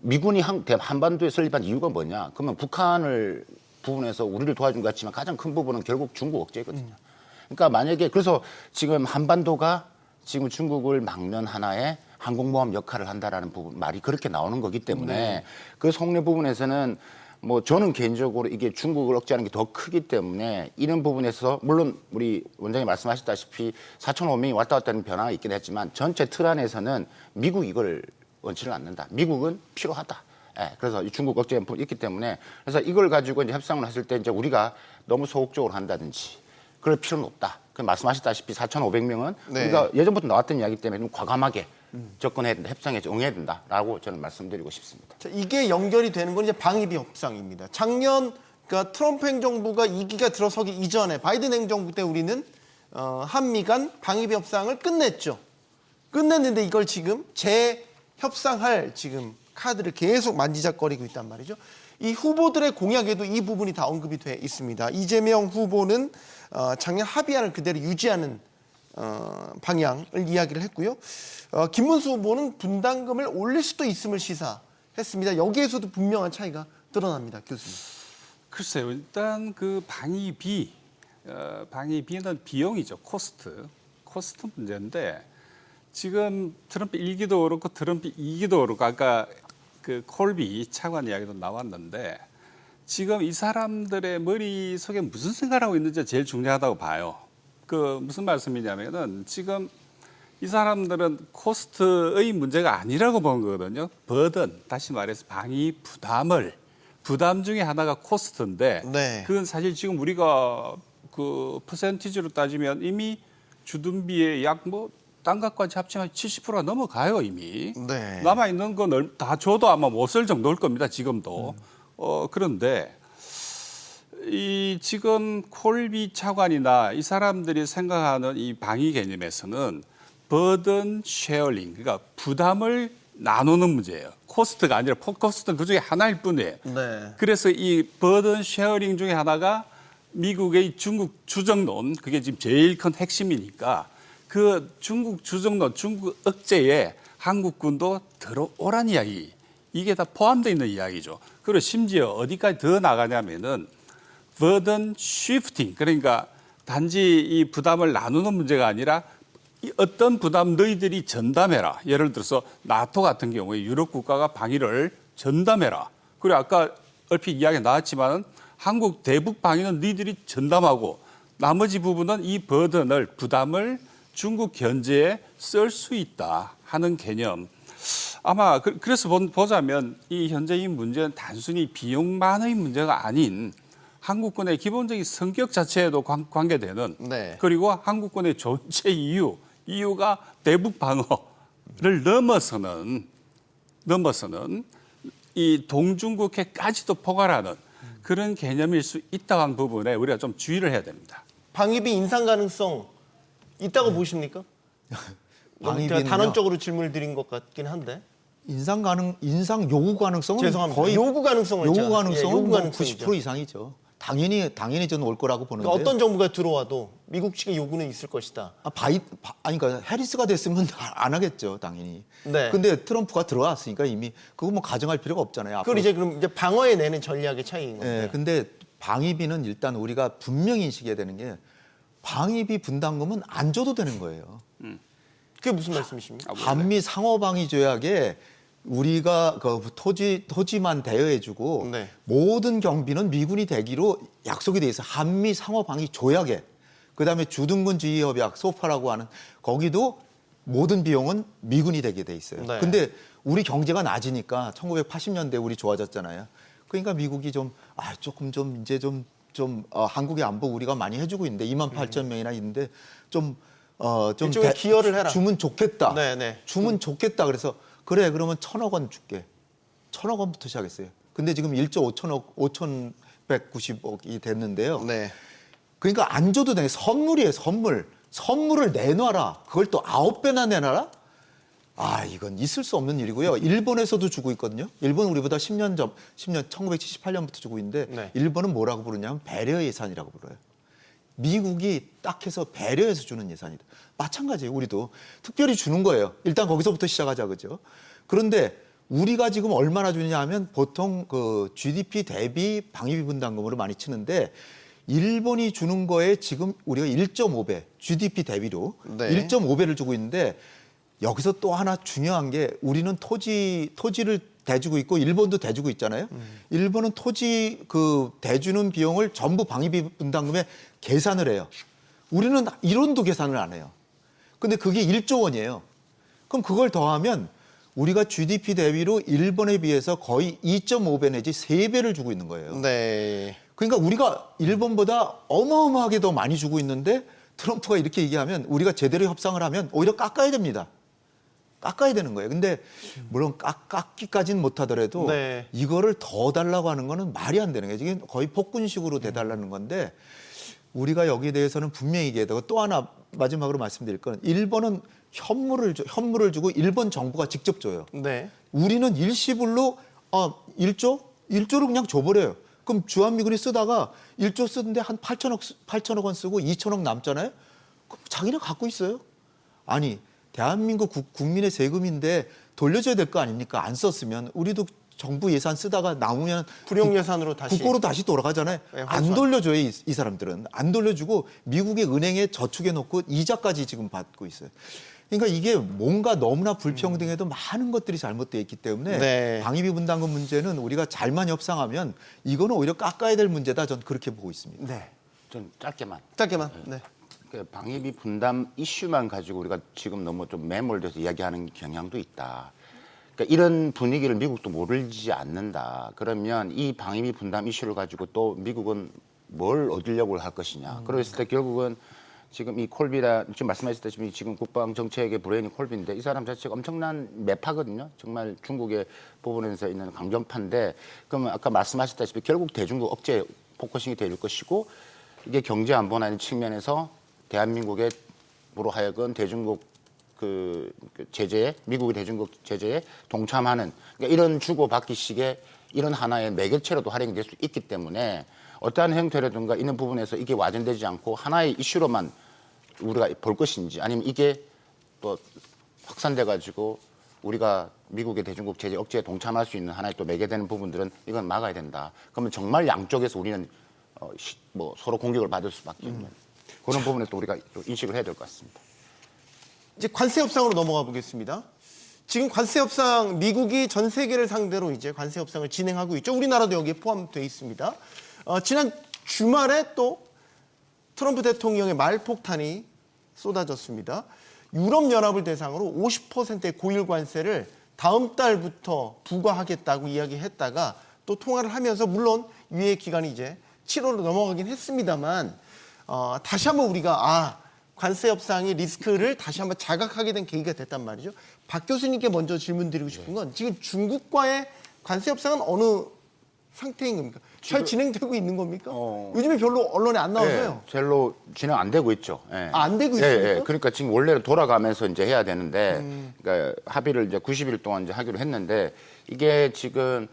미군이 한반도에 설립한 이유가 뭐냐? 그러면 북한을 부분에서 우리를 도와준 것 같지만 가장 큰 부분은 결국 중국 억제거든요. 그러니까 만약에 그래서 지금 한반도가 지금 중국을 막는 하나의 항공모함 역할을 한다라는 부분 말이 그렇게 나오는 거기 때문에 그 속내 부분에서는 뭐 저는 개인적으로 이게 중국을 억제하는 게 더 크기 때문에 이런 부분에서 물론 우리 원장님 말씀하셨다시피 4,500명이 왔다 갔다 하는 변화가 있긴 했지만 전체 틀 안에서는 미국이 이걸 원치를 않는다. 미국은 필요하다. 예, 그래서 이 중국 억제가 있기 때문에 그래서 이걸 가지고 이제 협상을 했을 때 이제 우리가 너무 소극적으로 한다든지 그럴 필요는 없다. 그 말씀하셨다시피 4,500명은 네. 우리가 예전부터 나왔던 이야기 때문에 좀 과감하게 접근해야 된다, 협상에 응해야 된다라고 저는 말씀드리고 싶습니다. 자, 이게 연결이 되는 건 이제 방위비 협상입니다. 작년 그러니까 트럼프 행정부가 2기가 들어서기 이전에 바이든 행정부 때 우리는 한미 간 방위비 협상을 끝냈죠. 끝냈는데 이걸 지금 재협상할 지금 카드를 계속 만지작거리고 있단 말이죠. 이 후보들의 공약에도 이 부분이 다 언급이 돼 있습니다. 이재명 후보는 작년 합의안을 그대로 유지하는 방향을 이야기를 했고요. 김문수 후보는 분담금을 올릴 수도 있음을 시사했습니다. 여기에서도 분명한 차이가 드러납니다. 교수님. 글쎄요. 일단 그 방위비는 비용이죠. 코스트 문제인데 지금 트럼프 1기도 그렇고 트럼프 2기도 그렇고 아까 그 콜비 차관 이야기도 나왔는데 지금 이 사람들의 머릿속에 무슨 생각을 하고 있는지 제일 중요하다고 봐요. 그 무슨 말씀이냐면은 지금 이 사람들은 코스트의 문제가 아니라고 본 거거든요. 버든, 다시 말해서 방위 부담 중에 하나가 코스트인데 네. 그건 사실 지금 우리가 그 퍼센티지로 따지면 이미 주둔비의 약 뭐 딴 것까지 합치면 70%가 넘어가요 이미. 네. 남아 있는 건 다 줘도 아마 못 쓸 정도일 겁니다 지금도. 그런데 이 지금 콜비 차관이나 이 사람들이 생각하는 이 방위 개념에서는 버든 쉐어링, 그러니까 부담을 나누는 문제예요. 코스트가 아니라 코스트는 그중에 하나일 뿐이에요. 네. 그래서 이 버든 쉐어링 중에 하나가 미국의 중국 주정론, 그게 지금 제일 큰 핵심이니까 그 중국 주정론, 중국 억제에 한국군도 들어오란 이야기. 이게 다 포함되어 있는 이야기죠. 그리고 심지어 어디까지 더 나가냐면은 버든 쉬프팅, 그러니까 단지 이 부담을 나누는 문제가 아니라 이 어떤 부담 너희들이 전담해라. 예를 들어서 나토 같은 경우에 유럽 국가가 방위를 전담해라. 그리고 아까 얼핏 이야기가 나왔지만은 한국 대북 방위는 너희들이 전담하고 나머지 부분은 이 부담을 중국 견제에 쓸 수 있다 하는 개념. 아마 그래서 보자면 이 현재 이 문제는 단순히 비용만의 문제가 아닌 한국군의 기본적인 성격 자체에도 관계되는 네. 그리고 한국군의 존재 이유가 대북 방어를 넘어서는 이 동중국해까지도 포괄하는 그런 개념일 수 있다고 하는 부분에 우리가 좀 주의를 해야 됩니다. 방위비 인상 가능성 있다고 보십니까? 방위비는요? 제가 단언적으로 질문을 드린 것 같긴 한데. 인상 요구 가능성은 죄송합니다. 거의 요구 가능성을 요구 제가- 가능성은 예, 요구 뭐 가능성이죠. 90% 이상이죠. 당연히 저는 올 거라고 보는데. 그러니까 어떤 정부가 들어와도 미국 측의 요구는 있을 것이다. 그러니까 해리스가 됐으면 안 하겠죠, 당연히. 네. 근데 트럼프가 들어왔으니까 이미 그거 뭐 가정할 필요가 없잖아요. 그걸 그럼 이제 방어에 내는 전략의 차이인 예, 건데. 근데 방위비는 일단 우리가 분명히 인식해야 되는 게 방위비 분담금은 안 줘도 되는 거예요. 그게 무슨 말씀이십니까? 한미 상호방위 조약에 우리가 그 토지만 대여해주고 네. 모든 경비는 미군이 대기로 약속이 돼 있어요. 한미 상호방위 조약에. 그다음에 주둔군 지휘협약 소파라고 하는 거기도 모든 비용은 미군이 되게 돼 있어요. 네. 근데 우리 경제가 낮으니까 1980년대 우리 좋아졌잖아요. 그러니까 미국이 조금 좀 이제 좀 한국의 안보 우리가 많이 해주고 있는데 28,000명이나 있는데 좀 일종의 기여를 해라. 주면 좋겠다. 네네. 주면 좋겠다. 그래서 그래 그러면 1,000억 원 줄게. 1,000억 원부터 시작했어요. 근데 지금 1조 5,190억이 됐는데요. 네. 그러니까 안 줘도 돼. 선물이에요. 선물을 내놔라. 그걸 또 9배나 내놔라. 이건 있을 수 없는 일이고요. 일본에서도 주고 있거든요. 일본 우리보다 10년 1978년부터 주고 있는데 네. 일본은 뭐라고 부르냐면 배려 예산이라고 불러요. 미국이 딱 해서 배려해서 주는 예산이다. 마찬가지예요. 우리도 특별히 주는 거예요. 일단 거기서부터 시작하자, 그죠? 그런데 우리가 지금 얼마나 주냐 하면 보통 그 GDP 대비 방위비 분담금으로 많이 치는데 일본이 주는 거에 지금 우리가 1.5배 GDP 대비로 네. 1.5배를 주고 있는데 여기서 또 하나 중요한 게 우리는 토지를 대주고 있고 일본도 대주고 있잖아요. 일본은 토지 그 대주는 비용을 전부 방위비 분담금에 계산을 해요. 우리는 1원도 계산을 안 해요. 근데 그게 1조 원이에요. 그럼 그걸 더하면 우리가 GDP 대비로 일본에 비해서 거의 2.5배 내지 3배를 주고 있는 거예요. 네. 그러니까 우리가 일본보다 어마어마하게 더 많이 주고 있는데 트럼프가 이렇게 얘기하면 우리가 제대로 협상을 하면 오히려 깎아야 됩니다. 깎아야 되는 거예요. 근데 물론 깎기까지는 못하더라도 네. 이거를 더 달라고 하는 거는 말이 안 되는 거예요. 이게 거의 폭군식으로 대달라는 건데 우리가 여기에 대해서는 분명히 얘기해야 되고 또 하나 마지막으로 말씀드릴 건 일본은 현물을 주고 일본 정부가 직접 줘요. 네. 우리는 일시불로 1조를 그냥 줘버려요. 그럼 주한미군이 쓰다가 1조 쓰는데 한 8천억 원 쓰고 2천억 남잖아요. 그럼 자기는 갖고 있어요. 아니 대한민국 국민의 세금인데 돌려줘야 될 거 아닙니까? 안 썼으면 우리도 정부 예산 쓰다가 남으면 불용 예산으로 다시 국고로 다시 돌아가잖아요. 네, 안 돌려줘요 이 사람들은. 안 돌려주고 미국의 은행에 저축해 놓고 이자까지 지금 받고 있어요. 그러니까 이게 뭔가 너무나 불평등해도 많은 것들이 잘못되어 있기 때문에 네. 방위비 분담금 문제는 우리가 잘만 협상하면 이거는 오히려 깎아야 될 문제다. 전 그렇게 보고 있습니다. 네. 좀 짧게만. 짧게만. 네. 그 방위비 분담 이슈만 가지고 우리가 지금 너무 좀 매몰돼서 이야기하는 경향도 있다. 그러니까 이런 분위기를 미국도 모르지 않는다. 그러면 이 방위비 분담 이슈를 가지고 또 미국은 뭘 얻으려고 할 것이냐. 그랬을 때 결국은 지금 이 콜비라 지금 말씀하셨다시피 지금 국방 정책의 브레인이 콜비인데 이 사람 자체가 엄청난 매파거든요. 정말 중국의 부분에서 있는 강경파인데 그러면 아까 말씀하셨다시피 결국 대중국 억제 포커싱이 될 것이고 이게 경제 안보라는 측면에서 대한민국으로 하여금 대중국 그 제재에 미국의 대중국 제재에 동참하는 그러니까 이런 주고받기식의 이런 하나의 매개체로도 활용이 될 수 있기 때문에 어떠한 형태라든가 이런 부분에서 이게 와전되지 않고 하나의 이슈로만 우리가 볼 것인지 아니면 이게 또 확산돼 가지고 우리가 미국의 대중국 제재 억제에 동참할 수 있는 하나의 또 매개되는 부분들은 이건 막아야 된다. 그러면 정말 양쪽에서 우리는 뭐 서로 공격을 받을 수밖에 없는 그런 부분에 또 우리가 또 인식을 해야 될 것 같습니다. 이제 관세 협상으로 넘어가 보겠습니다. 지금 관세 협상 미국이 전 세계를 상대로 이제 관세 협상을 진행하고 있죠. 우리나라도 여기에 포함되어 있습니다. 지난 주말에 또 트럼프 대통령의 말폭탄이 쏟아졌습니다. 유럽 연합을 대상으로 50%의 고율 관세를 다음 달부터 부과하겠다고 이야기했다가 또 통화를 하면서 물론 유예 기간이 이제 7월로 넘어가긴 했습니다만 다시 한번 우리가 관세 협상의 리스크를 다시 한번 자각하게 된 계기가 됐단 말이죠. 박 교수님께 먼저 질문드리고 싶은 건 지금 중국과의 관세 협상은 어느 상태인 겁니까? 잘 진행되고 있는 겁니까? 요즘에 별로 언론에 안 나와서요. 별로 진행 안 되고 있죠. 예. 안 되고 있습니까? 그러니까 지금 원래는 돌아가면서 이제 해야 되는데, 그러니까 합의를 이제 90일 동안 이제 하기로 했는데 이게 지금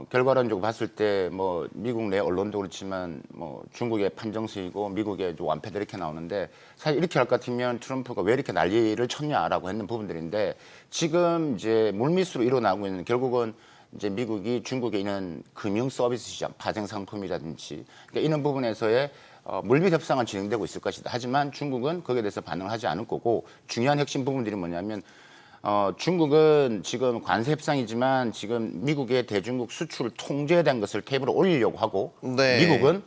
결과론적으로 봤을 때 뭐 미국 내 언론도 그렇지만 뭐 중국의 판정수이고 미국의 완패들 이렇게 나오는데 사실 이렇게 할 것 같으면 트럼프가 왜 이렇게 난리를 쳤냐라고 했는 부분들인데 지금 이제 물밑으로 일어나고 있는 결국은 이제 미국이 중국에 있는 금융 서비스 시장, 파생 상품이라든지 그러니까 이런 부분에서의 물밑 협상은 진행되고 있을 것이다. 하지만 중국은 거기에 대해서 반응을 하지 않을 거고 중요한 핵심 부분들이 뭐냐면 중국은 지금 관세 협상이지만 지금 미국의 대중국 수출 통제에 대한 것을 테이블에 올리려고 하고 네. 미국은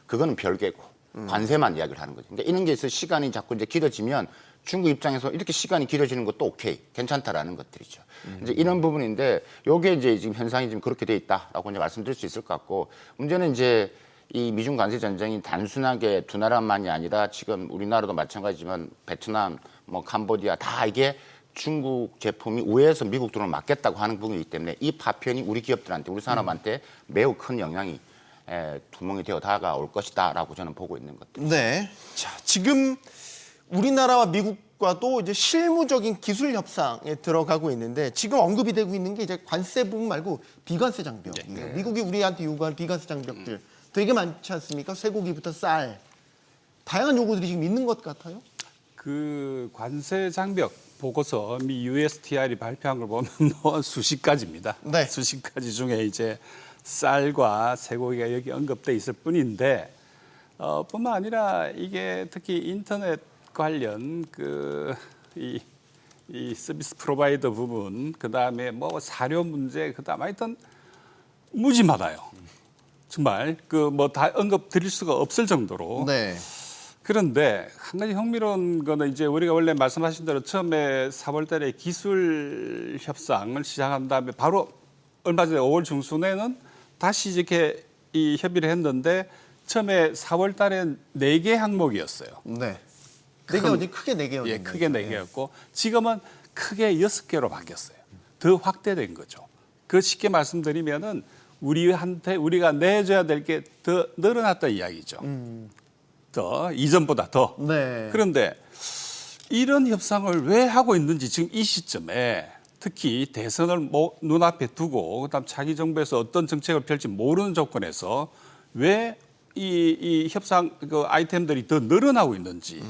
그거는 별개고 관세만 이야기를 하는 거죠. 그러니까 이런 게 있어 시간이 자꾸 이제 길어지면 중국 입장에서 이렇게 시간이 길어지는 것도 오케이, 괜찮다라는 것들이죠. 이제 이런 부분인데 요게 이제 지금 현상이 지금 그렇게 돼 있다라고 이제 말씀드릴 수 있을 것 같고 문제는 이제 이 미중 관세 전쟁이 단순하게 두 나라만이 아니라 지금 우리나라도 마찬가지지만 베트남, 뭐 캄보디아 다 이게 중국 제품이 우회해서 미국 돈을 막겠다고 하는 부분이기 때문에 이 파편이 우리 기업들한테 우리 산업한테 매우 큰 영향이 구멍이 되어 다가올 것이다라고 저는 보고 있는 것들. 네. 자, 지금 우리나라와 미국과도 이제 실무적인 기술 협상에 들어가고 있는데 지금 언급이 되고 있는 게 이제 관세 부분 말고 비관세 장벽이에요. 미국이 우리한테 요구하는 비관세 장벽들 되게 많지 않습니까? 쇠고기부터 쌀. 다양한 요구들이 지금 있는 것 같아요. 그 관세 장벽 보고서 미 USTR이 발표한 걸 보면 뭐 수십 가지입니다. 네. 수십 가지 중에 이제 쌀과 쇠고기가 여기 언급돼 있을 뿐인데 뿐만 아니라 이게 특히 인터넷 관련 이 서비스 프로바이더 부분, 그 다음에 뭐 사료 문제, 그 다음 하여튼 무지 많아요. 정말 그 뭐 다 언급 드릴 수가 없을 정도로. 네. 그런데 한 가지 흥미로운 거는 이제 우리가 원래 말씀하신 대로 처음에 4월 달에 기술 협상을 시작한 다음에 바로 얼마 전에 5월 중순에는 다시 이렇게 이 협의를 했는데 처음에 4월 달에 4개 항목이었어요. 네. 네 개 어디 크게 네 개였는데. 예, 크게 4개였고 지금은 크게 6개로 바뀌었어요. 더 확대된 거죠. 그 쉽게 말씀드리면은 우리가 내줘야 될 게 더 늘어났다 이야기죠. 더 이전보다 더. 네. 그런데 이런 협상을 왜 하고 있는지 지금 이 시점에 특히 대선을 눈앞에 두고 그다음 차기 정부에서 어떤 정책을 펼지 모르는 조건에서 왜 이 협상 그 아이템들이 더 늘어나고 있는지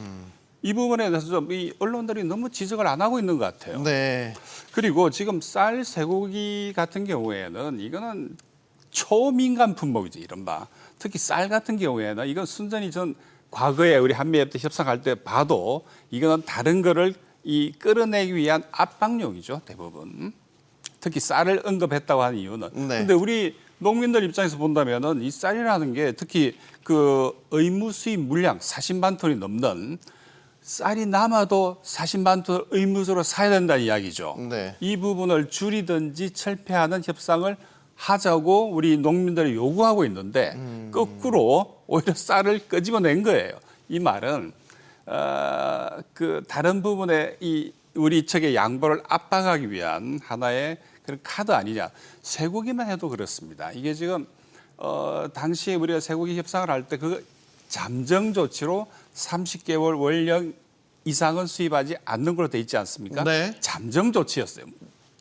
이 부분에 대해서 좀 이 언론들이 너무 지적을 안 하고 있는 것 같아요. 네. 그리고 지금 쌀, 쇠고기 같은 경우에는 이거는 초민감 품목이죠, 이른바. 특히 쌀 같은 경우에는 이건 순전히 전 과거에 우리 한미협 때 협상할 때 봐도 이거는 다른 거를 끌어내기 위한 압박용이죠, 대부분. 특히 쌀을 언급했다고 하는 이유는. 네. 근데 우리 농민들 입장에서 본다면은 이 쌀이라는 게 특히 그 의무 수입 물량 40만 톤이 넘는 쌀이 남아도 40만 톤 의무적으로 사야 된다는 이야기죠. 네. 이 부분을 줄이든지 철폐하는 협상을 하자고 우리 농민들이 요구하고 있는데 거꾸로 오히려 쌀을 끄집어낸 거예요. 이 말은 그 다른 부분에 이 우리 측의 양보를 압박하기 위한 하나의 그런 카드 아니냐. 쇠고기만 해도 그렇습니다. 이게 지금 당시에 우리가 쇠고기 협상을 할 때 그 잠정 조치로 30개월 원령 이상은 수입하지 않는 걸로 돼 있지 않습니까? 네. 잠정 조치였어요.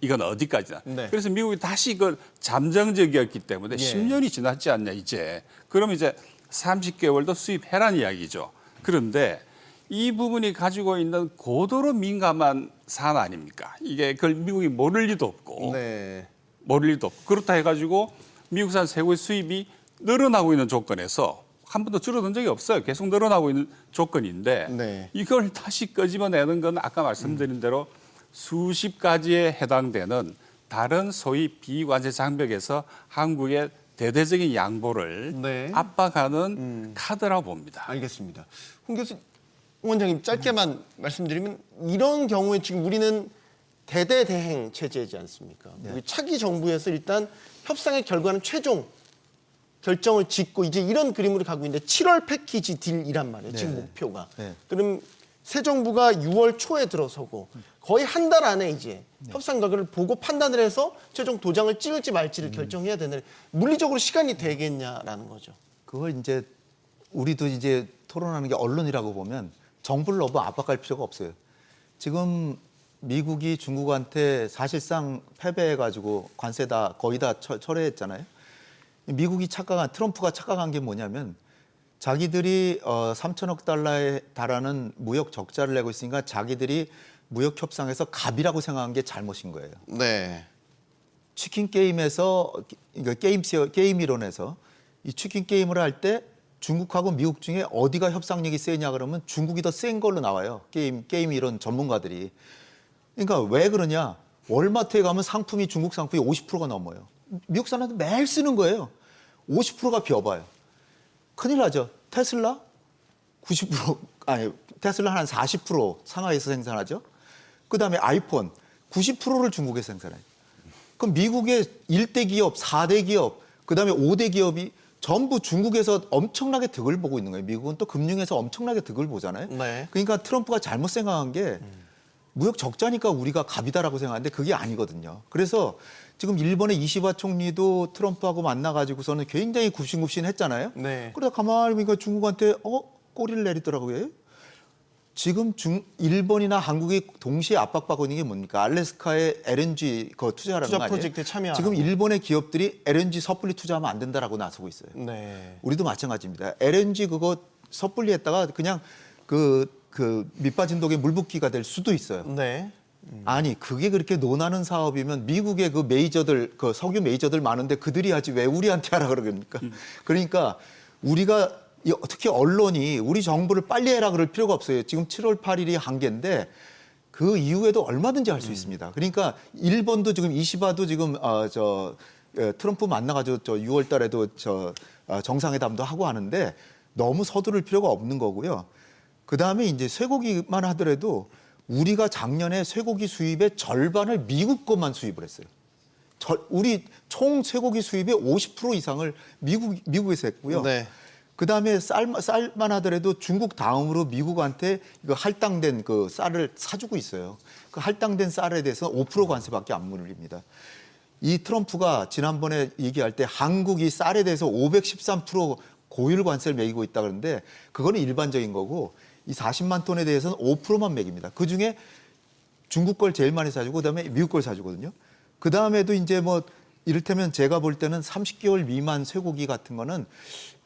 이건 어디까지나. 네. 그래서 미국이 다시 이걸 잠정적이었기 때문에 예. 10년이 지났지 않냐 이제. 그러면 이제 30개월도 수입해라는 이야기죠. 그런데 이 부분이 가지고 있는 고도로 민감한 사안 아닙니까? 이게 그걸 미국이 모를 리도 없고 네. 모를 리도 없고 그렇다 해가지고 미국산 쇠고기 수입이 늘어나고 있는 조건에서 한 번도 줄어든 적이 없어요. 계속 늘어나고 있는 조건인데 네. 이걸 다시 끄집어내는 건 아까 말씀드린 대로 수십 가지에 해당되는 다른 소위 비관세 장벽에서 한국의 대대적인 양보를 네. 압박하는 카드라고 봅니다. 알겠습니다. 홍 교수 원장님 짧게만 말씀드리면 이런 경우에 지금 우리는 대대대행 체제이지 않습니까? 우리 차기 정부에서 일단 협상의 결과는 최종 결정을 짓고 이제 이런 그림으로 가고 있는데 7월 패키지 딜이란 말이에요. 지금 목표가. 네. 그럼 새 정부가 6월 초에 들어서고 거의 한 달 안에 이제 협상 결과를 보고 판단을 해서 최종 도장을 찍을지 말지를 결정해야 되는 물리적으로 시간이 되겠냐라는 거죠. 그걸 이제 우리도 이제 토론하는 게 언론이라고 보면 정부를 너무 압박할 필요가 없어요. 지금 미국이 중국한테 사실상 패배해가지고 관세 다 거의 다 철회했잖아요. 미국이 트럼프가 착각한 게 뭐냐면 자기들이 3천억 달러에 달하는 무역 적자를 내고 있으니까 자기들이 무역 협상에서 갑이라고 생각한 게 잘못인 거예요. 네. 치킨 게임에서 게임 이론에서 이 치킨 게임을 할 때 중국하고 미국 중에 어디가 협상력이 세냐 그러면 중국이 더 센 걸로 나와요. 게임 이론 전문가들이. 그러니까 왜 그러냐? 월마트에 가면 상품이 중국 상품이 50%가 넘어요. 미국 사람들 매일 쓰는 거예요. 50%가 비어봐요. 큰일 나죠. 테슬라 90% 아니 테슬라 한 40% 상하이에서 생산하죠. 그다음에 아이폰 90%를 중국에서 생산해요. 그럼 미국의 1대 기업, 4대 기업, 그다음에 5대 기업이 전부 중국에서 엄청나게 득을 보고 있는 거예요. 미국은 또 금융에서 엄청나게 득을 보잖아요. 네. 그러니까 트럼프가 잘못 생각한 게 무역 적자니까 우리가 갑이다라고 생각하는데 그게 아니거든요. 그래서 지금 일본의 이시바 총리도 트럼프하고 만나가지고서는 굉장히 굽신굽신 했잖아요. 네. 그러다 가만히 보니까 중국한테 꼬리를 내리더라고요. 지금 일본이나 한국이 동시에 압박받고 있는 게 뭡니까? 알래스카에 LNG 투자하라는 투자 거 아니에요? 프로젝트에 참여하라고. 지금 일본의 기업들이 LNG 섣불리 투자하면 안 된다라고 나서고 있어요. 네. 우리도 마찬가지입니다. LNG 그거 섣불리 했다가 그냥 그 밑빠진 독에 물 붓기가 될 수도 있어요. 네. 아니 그게 그렇게 논하는 사업이면 미국의 그 메이저들 그 석유 메이저들 많은데 그들이 하지 왜 우리한테 하라 그러니까 그러니까 우리가 특히 언론이 우리 정부를 빨리 해라 그럴 필요가 없어요. 지금 7월 8일이 한계인데 그 이후에도 얼마든지 할 수 있습니다. 그러니까 일본도 지금 이시바도 지금 트럼프 만나가지고 6월 달에도 정상회담도 하고 하는데 너무 서두를 필요가 없는 거고요. 그 다음에 이제 쇠고기만 하더라도 우리가 작년에 쇠고기 수입의 절반을 미국 것만 수입을 했어요. 우리 총 쇠고기 수입의 50% 이상을 미국에서 했고요. 네. 그 다음에 쌀만 하더라도 중국 다음으로 미국한테 이거 할당된 그 쌀을 사주고 있어요. 그 할당된 쌀에 대해서는 5% 관세밖에 안 물립니다. 이 트럼프가 지난번에 얘기할 때 한국이 쌀에 대해서 513% 고율 관세를 매기고 있다 그러는데 그거는 일반적인 거고 이 40만 톤에 대해서는 5%만 매깁니다. 그 중에 중국 걸 제일 많이 사주고 그다음에 미국 걸 사주거든요. 그 다음에도 이제 뭐 이를테면 제가 볼 때는 30개월 미만 쇠고기 같은 거는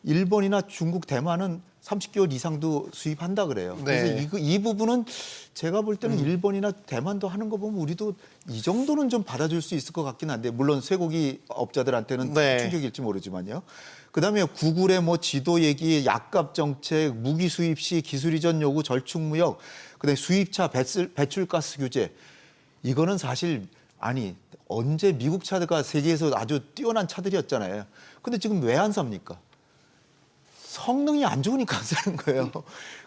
일본이나 중국, 대만은 30개월 이상도 수입한다 그래요. 네. 그래서 이 부분은 제가 볼 때는 일본이나 대만도 하는 거 보면 우리도 이 정도는 좀 받아줄 수 있을 것 같긴 한데 물론 쇠고기 업자들한테는 네. 충격일지 모르지만요. 그다음에 구글의 뭐 지도 얘기, 약값 정책, 무기 수입 시 기술 이전 요구, 절충 무역, 그다음에 수입차 배출가스 규제 이거는 사실 아니 언제 미국 차가 세계에서 아주 뛰어난 차들이었잖아요. 근데 지금 왜 안 삽니까? 성능이 안 좋으니까 안 사는 거예요.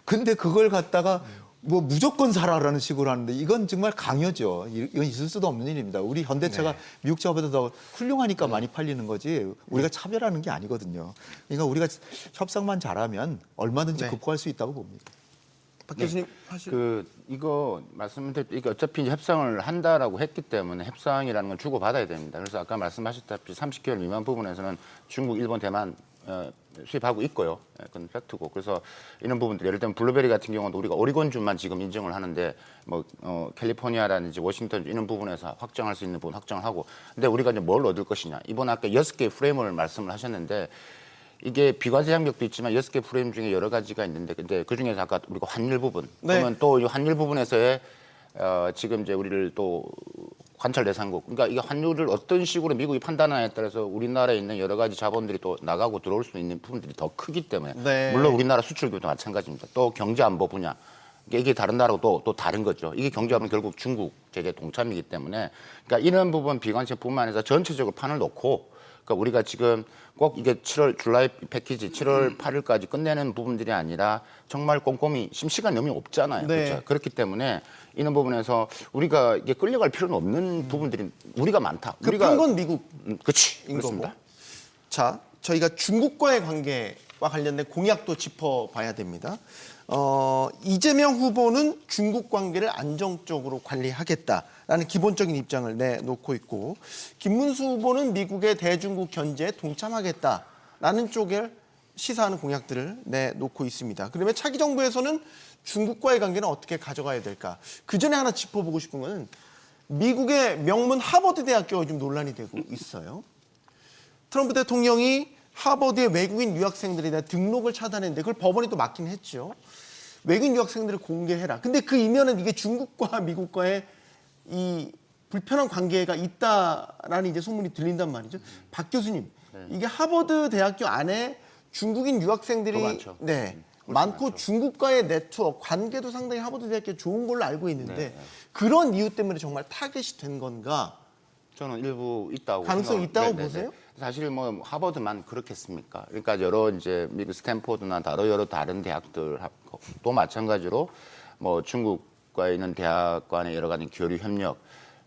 근데 그걸 갖다가 뭐 무조건 사라라는 식으로 하는데 이건 정말 강요죠. 이건 있을 수도 없는 일입니다. 우리 현대차가 미국 차보다 더 훌륭하니까 많이 팔리는 거지 우리가 차별하는 게 아니거든요. 그러니까 우리가 협상만 잘하면 얼마든지 네. 극복할 수 있다고 봅니다. 박 교수님 하실. 이거 말씀드릴 때 이게 어차피 이제 협상을 한다라고 했기 때문에 협상이라는 건 주고 받아야 됩니다. 그래서 아까 말씀하셨다시피 30개월 미만 부분에서는 중국, 일본, 대만 수입하고 있고요. 그건 팩트고. 그래서 이런 부분들 예를 들면 블루베리 같은 경우도 우리가 오리곤주만 지금 인정을 하는데 뭐 캘리포니아라든지 워싱턴주 이런 부분에서 확정할 수 있는 부분 확정을 하고. 근데 우리가 이제 뭘 얻을 것이냐. 이번 아까 6개의 프레임을 말씀을 하셨는데 이게 비과세 장벽도 있지만 6개 프레임 중에 여러 가지가 있는데 근데 그중에서 아까 우리가 환율 부분 네. 그러면 또 이 환율 부분에서의 지금 이제 우리를 또 관찰 대상국 그러니까 이게 환율을 어떤 식으로 미국이 판단하냐에 따라서 우리나라에 있는 여러 가지 자본들이 또 나가고 들어올 수 있는 부분들이 더 크기 때문에 네. 물론 우리나라 수출교도 마찬가지입니다. 또 경제안보 분야 이게 다른 나라하고 또 다른 거죠. 이게 경제안보는 결국 중국 제재 동참이기 때문에 그러니까 이런 부분 비관세뿐만 아니라 전체적으로 판을 놓고 그러니까 우리가 지금 꼭 이게 7월 줄라이 패키지 7월 8일까지 끝내는 부분들이 아니라 정말 꼼꼼히 지금 시간 너무 없잖아요. 네. 그렇죠? 그렇기 때문에 이런 부분에서 우리가 이게 끌려갈 필요는 없는 부분들이 우리가 많다. 급한 건 미국. 그렇지. 인 그렇습니다. 거고. 자, 저희가 중국과의 관계와 관련된 공약도 짚어봐야 됩니다. 이재명 후보는 중국 관계를 안정적으로 관리하겠다라는 기본적인 입장을 내놓고 있고 김문수 후보는 미국의 대중국 견제에 동참하겠다라는 쪽을 시사하는 공약들을 내놓고 있습니다. 그러면 차기 정부에서는 중국과의 관계는 어떻게 가져가야 될까? 그 전에 하나 짚어보고 싶은 거는 미국의 명문 하버드 대학교가 좀 논란이 되고 있어요. 트럼프 대통령이 하버드의 외국인 유학생들에 대한 등록을 차단했는데 그걸 법원이 또 막긴 했죠. 외국인 유학생들을 공개해라. 근데 그 이면은 이게 중국과 미국과의 이 불편한 관계가 있다라는 이제 소문이 들린단 말이죠. 박 교수님, 이게 하버드 대학교 안에 중국인 유학생들이 더 많죠. 많고 많죠. 중국과의 네트워크 관계도 상당히 하버드 대학교 좋은 걸로 알고 있는데 그런 이유 때문에 정말 타겟이 된 건가? 저는 일부 있다고 가능성이 있다고 보세요? 사실 뭐 하버드만 그렇겠습니까? 그러니까 여러 이제 미국 스탠포드나 다른 대학들도 마찬가지로 뭐 중국과 있는 대학 간의 여러 가지 교류 협력,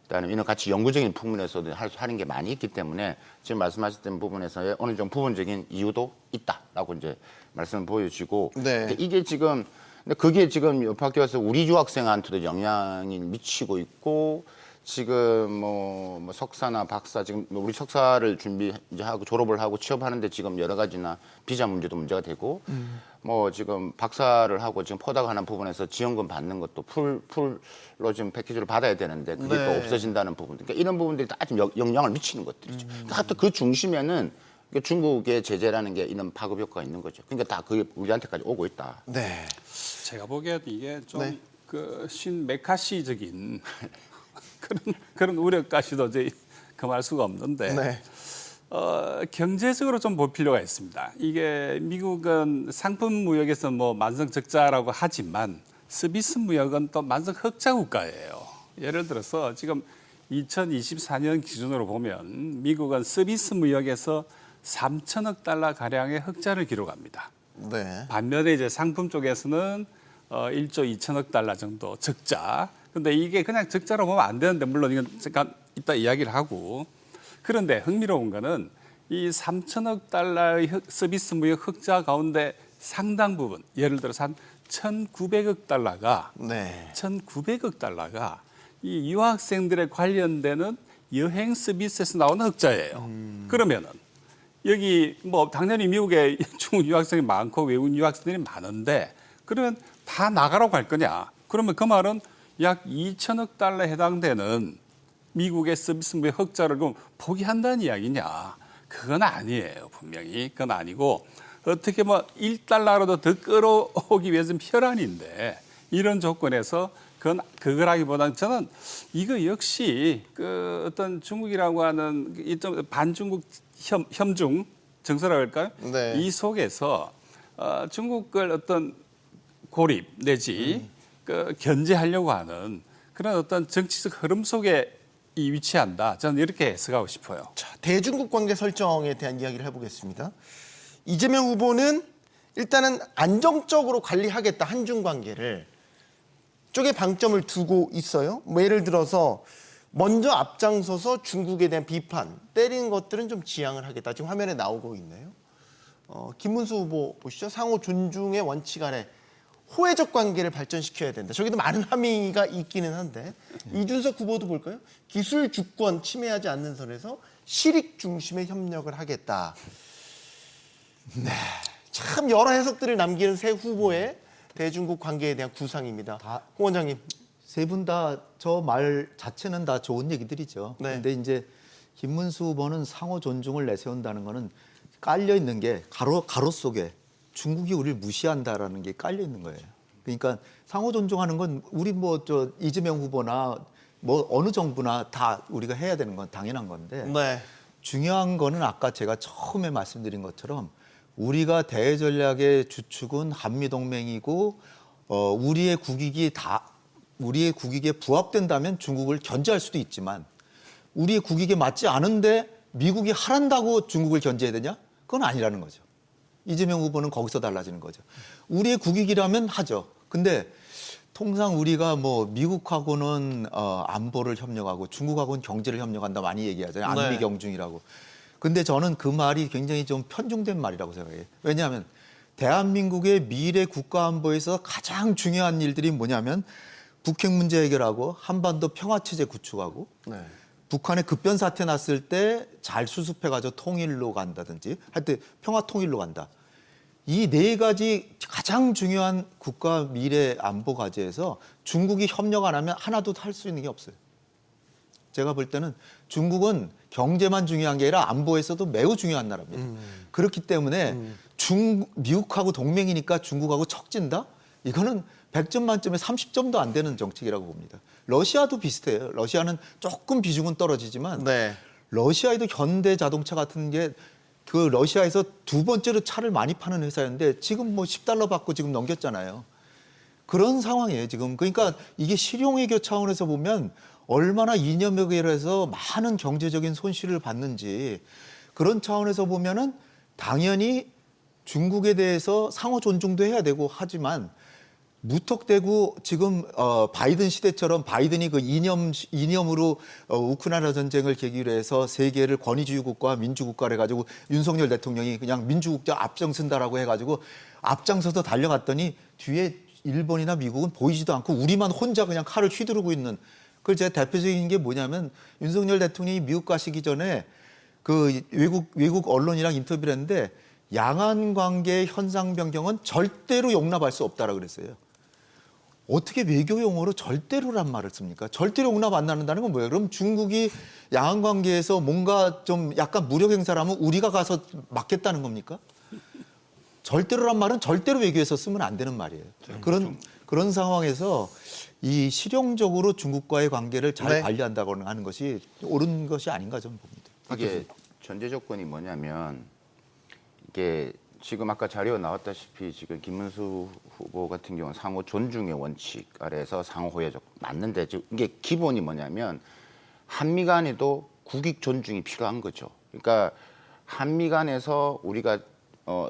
그다음에 이런 같이 연구적인 부분에서도 하는 게 많이 있기 때문에 지금 말씀하셨던 부분에서의 어느 정도 부분적인 이유도 있다라고 이제 말씀을 보여주고 네. 이게 지금 근데 그게 지금 옆학교에서 우리 유학생한테도 영향이 미치고 있고. 지금 뭐 석사나 박사 지금 우리 석사를 준비 이제 하고 졸업을 하고 취업하는데 지금 여러 가지나 비자 문제도 문제가 되고 뭐 지금 박사를 하고 지금 포닥하는 부분에서 지원금 받는 것도 풀로 지금 패키지를 받아야 되는데 그게 네. 또 없어진다는 부분. 그러니까 이런 부분들이 다 좀 영향을 미치는 것들이죠. 그러니까 하여튼 그 중심에는 중국의 제재라는 게 이런 파급 효과가 있는 거죠. 그러니까 다 그게 우리한테까지 오고 있다. 네. 제가 보기에는 이게 좀 네. 그 신메카시적인 그런 우려까지도 이제 금할 수가 없는데 네. 경제적으로 좀 볼 필요가 있습니다. 이게 미국은 상품 무역에서 뭐 만성 적자라고 하지만 서비스 무역은 또 만성 흑자 국가예요. 예를 들어서 지금 2024년 기준으로 보면 미국은 서비스 무역에서 3천억 달러 가량의 흑자를 기록합니다. 네. 반면에 이제 상품 쪽에서는 1조 2천억 달러 정도 적자. 근데 이게 그냥 적자로 보면 안 되는데 물론 이건 잠깐 이따 이야기를 하고 그런데 흥미로운 거는 이 3천억 달러의 서비스 무역 흑자 가운데 상당 부분 예를 들어서 한 1,900억 달러가 네. 1,900억 달러가 이 유학생들에 관련되는 여행 서비스에서 나오는 흑자예요. 그러면은 여기 뭐 당연히 미국에 중국 유학생이 많고 외국 유학생들이 많은데 그러면 다 나가라고 할 거냐? 그러면 그 말은 약 2천억 달러에 해당되는 미국의 서비스 무역 흑자를 그럼 포기한다는 이야기냐? 그건 아니에요. 분명히 그건 아니고 어떻게 뭐 1달러라도 더 끌어오기 위해서는 혈안인데 이런 조건에서 그거라기보다는 저는 이거 역시 그 어떤 중국이라고 하는 이 좀 반중국 협중 정서라고 할까요? 네. 이 속에서 중국을 어떤 고립 내지 그 견제하려고 하는 그런 어떤 정치적 흐름 속에 이 위치한다. 저는 이렇게 해석하고 싶어요. 자, 대중국 관계 설정에 대한 이야기를 해보겠습니다. 이재명 후보는 일단은 안정적으로 관리하겠다, 한중 관계를 쪽에 방점을 두고 있어요. 뭐 예를 들어서 먼저 앞장서서 중국에 대한 비판, 때리는 것들은 좀 지양을 하겠다. 지금 화면에 나오고 있네요. 김문수 후보 보시죠. 상호 존중의 원칙 아래 호혜적 관계를 발전시켜야 된다. 저기도 많은 함의가 있기는 한데 이준석 후보도 볼까요? 기술 주권 침해하지 않는 선에서 실익 중심의 협력을 하겠다. 네, 참 여러 해석들을 남기는 세 후보의 대중국 관계에 대한 구상입니다. 홍 원장님. 세 분 다 저 말 자체는 다 좋은 얘기들이죠. 네. 근데 이제 김문수 후보는 상호 존중을 내세운다는 거는 깔려 있는 게 가로 속에 중국이 우리를 무시한다라는 게 깔려 있는 거예요. 그러니까 상호 존중하는 건 우리 뭐 저 이재명 후보나 뭐 어느 정부나 다 우리가 해야 되는 건 당연한 건데 네. 중요한 거는 아까 제가 처음에 말씀드린 것처럼 우리가 대전략의 주축은 한미 동맹이고 우리의 국익에 부합된다면 중국을 견제할 수도 있지만 우리의 국익에 맞지 않은데 미국이 하란다고 중국을 견제해야 되냐? 그건 아니라는 거죠. 이재명 후보는 거기서 달라지는 거죠. 우리의 국익이라면 하죠. 근데 통상 우리가 뭐 미국하고는 안보를 협력하고 중국하고는 경제를 협력한다 많이 얘기하잖아요. 안미 네. 경중이라고. 근데 저는 그 말이 굉장히 좀 편중된 말이라고 생각해요. 왜냐하면 대한민국의 미래 국가 안보에서 가장 중요한 일들이 뭐냐면 북핵 문제 해결하고 한반도 평화 체제 구축하고 네. 북한의 급변 사태 났을 때 잘 수습해가지고 통일로 간다든지 하여튼 평화 통일로 간다. 이 네 가지 가장 중요한 국가 미래 안보 과제에서 중국이 협력 안 하면 하나도 할 수 있는 게 없어요. 제가 볼 때는 중국은 경제만 중요한 게 아니라 안보에서도 매우 중요한 나라입니다. 그렇기 때문에 미국하고 동맹이니까 중국하고 척진다? 이거는 100점 만점에 30점도 안 되는 정책이라고 봅니다. 러시아도 비슷해요. 러시아는 조금 비중은 떨어지지만 네. 러시아에도 현대 자동차 같은 게 그 러시아에서 두 번째로 차를 많이 파는 회사였는데 지금 뭐 $10 받고 지금 넘겼잖아요. 그런 상황이에요, 지금. 그러니까 이게 실용외교 차원에서 보면 얼마나 이념역에 해서 많은 경제적인 손실을 받는지 그런 차원에서 보면은 당연히 중국에 대해서 상호 존중도 해야 되고 하지만 무턱대고 지금 바이든 시대처럼 바이든이 그 이념으로 우크라이나 전쟁을 계기로 해서 세계를 권위주의 국가와 민주국가를 해가지고 윤석열 대통령이 그냥 민주국가 앞장선다라고 해가지고 앞장서서 달려갔더니 뒤에 일본이나 미국은 보이지도 않고 우리만 혼자 그냥 칼을 휘두르고 있는 그걸 제가 대표적인 게 뭐냐면 윤석열 대통령이 미국 가시기 전에 그 외국 언론이랑 인터뷰를 했는데 양안 관계의 현상 변경은 절대로 용납할 수 없다라고 그랬어요. 어떻게 외교 용어로 절대로란 말을 씁니까? 절대로 용납 안 나는다는 건 뭐예요? 그럼 중국이 양안 관계에서 뭔가 좀 약간 무력 행사를 하면 우리가 가서 막겠다는 겁니까? 절대로란 말은 절대로 외교에서 쓰면 안 되는 말이에요. 그런 상황에서 이 실용적으로 중국과의 관계를 잘 네. 관리한다고 하는 것이 옳은 것이 아닌가 저는 봅니다. 이게 전제 조건이 뭐냐면 이게 지금 아까 자료가 나왔다시피 지금 김문수 후보 같은 경우는 상호 존중의 원칙 아래에서 상호 호혜적 맞는데 지금 이게 기본이 뭐냐면 한미 간에도 국익 존중이 필요한 거죠. 그러니까 한미 간에서 우리가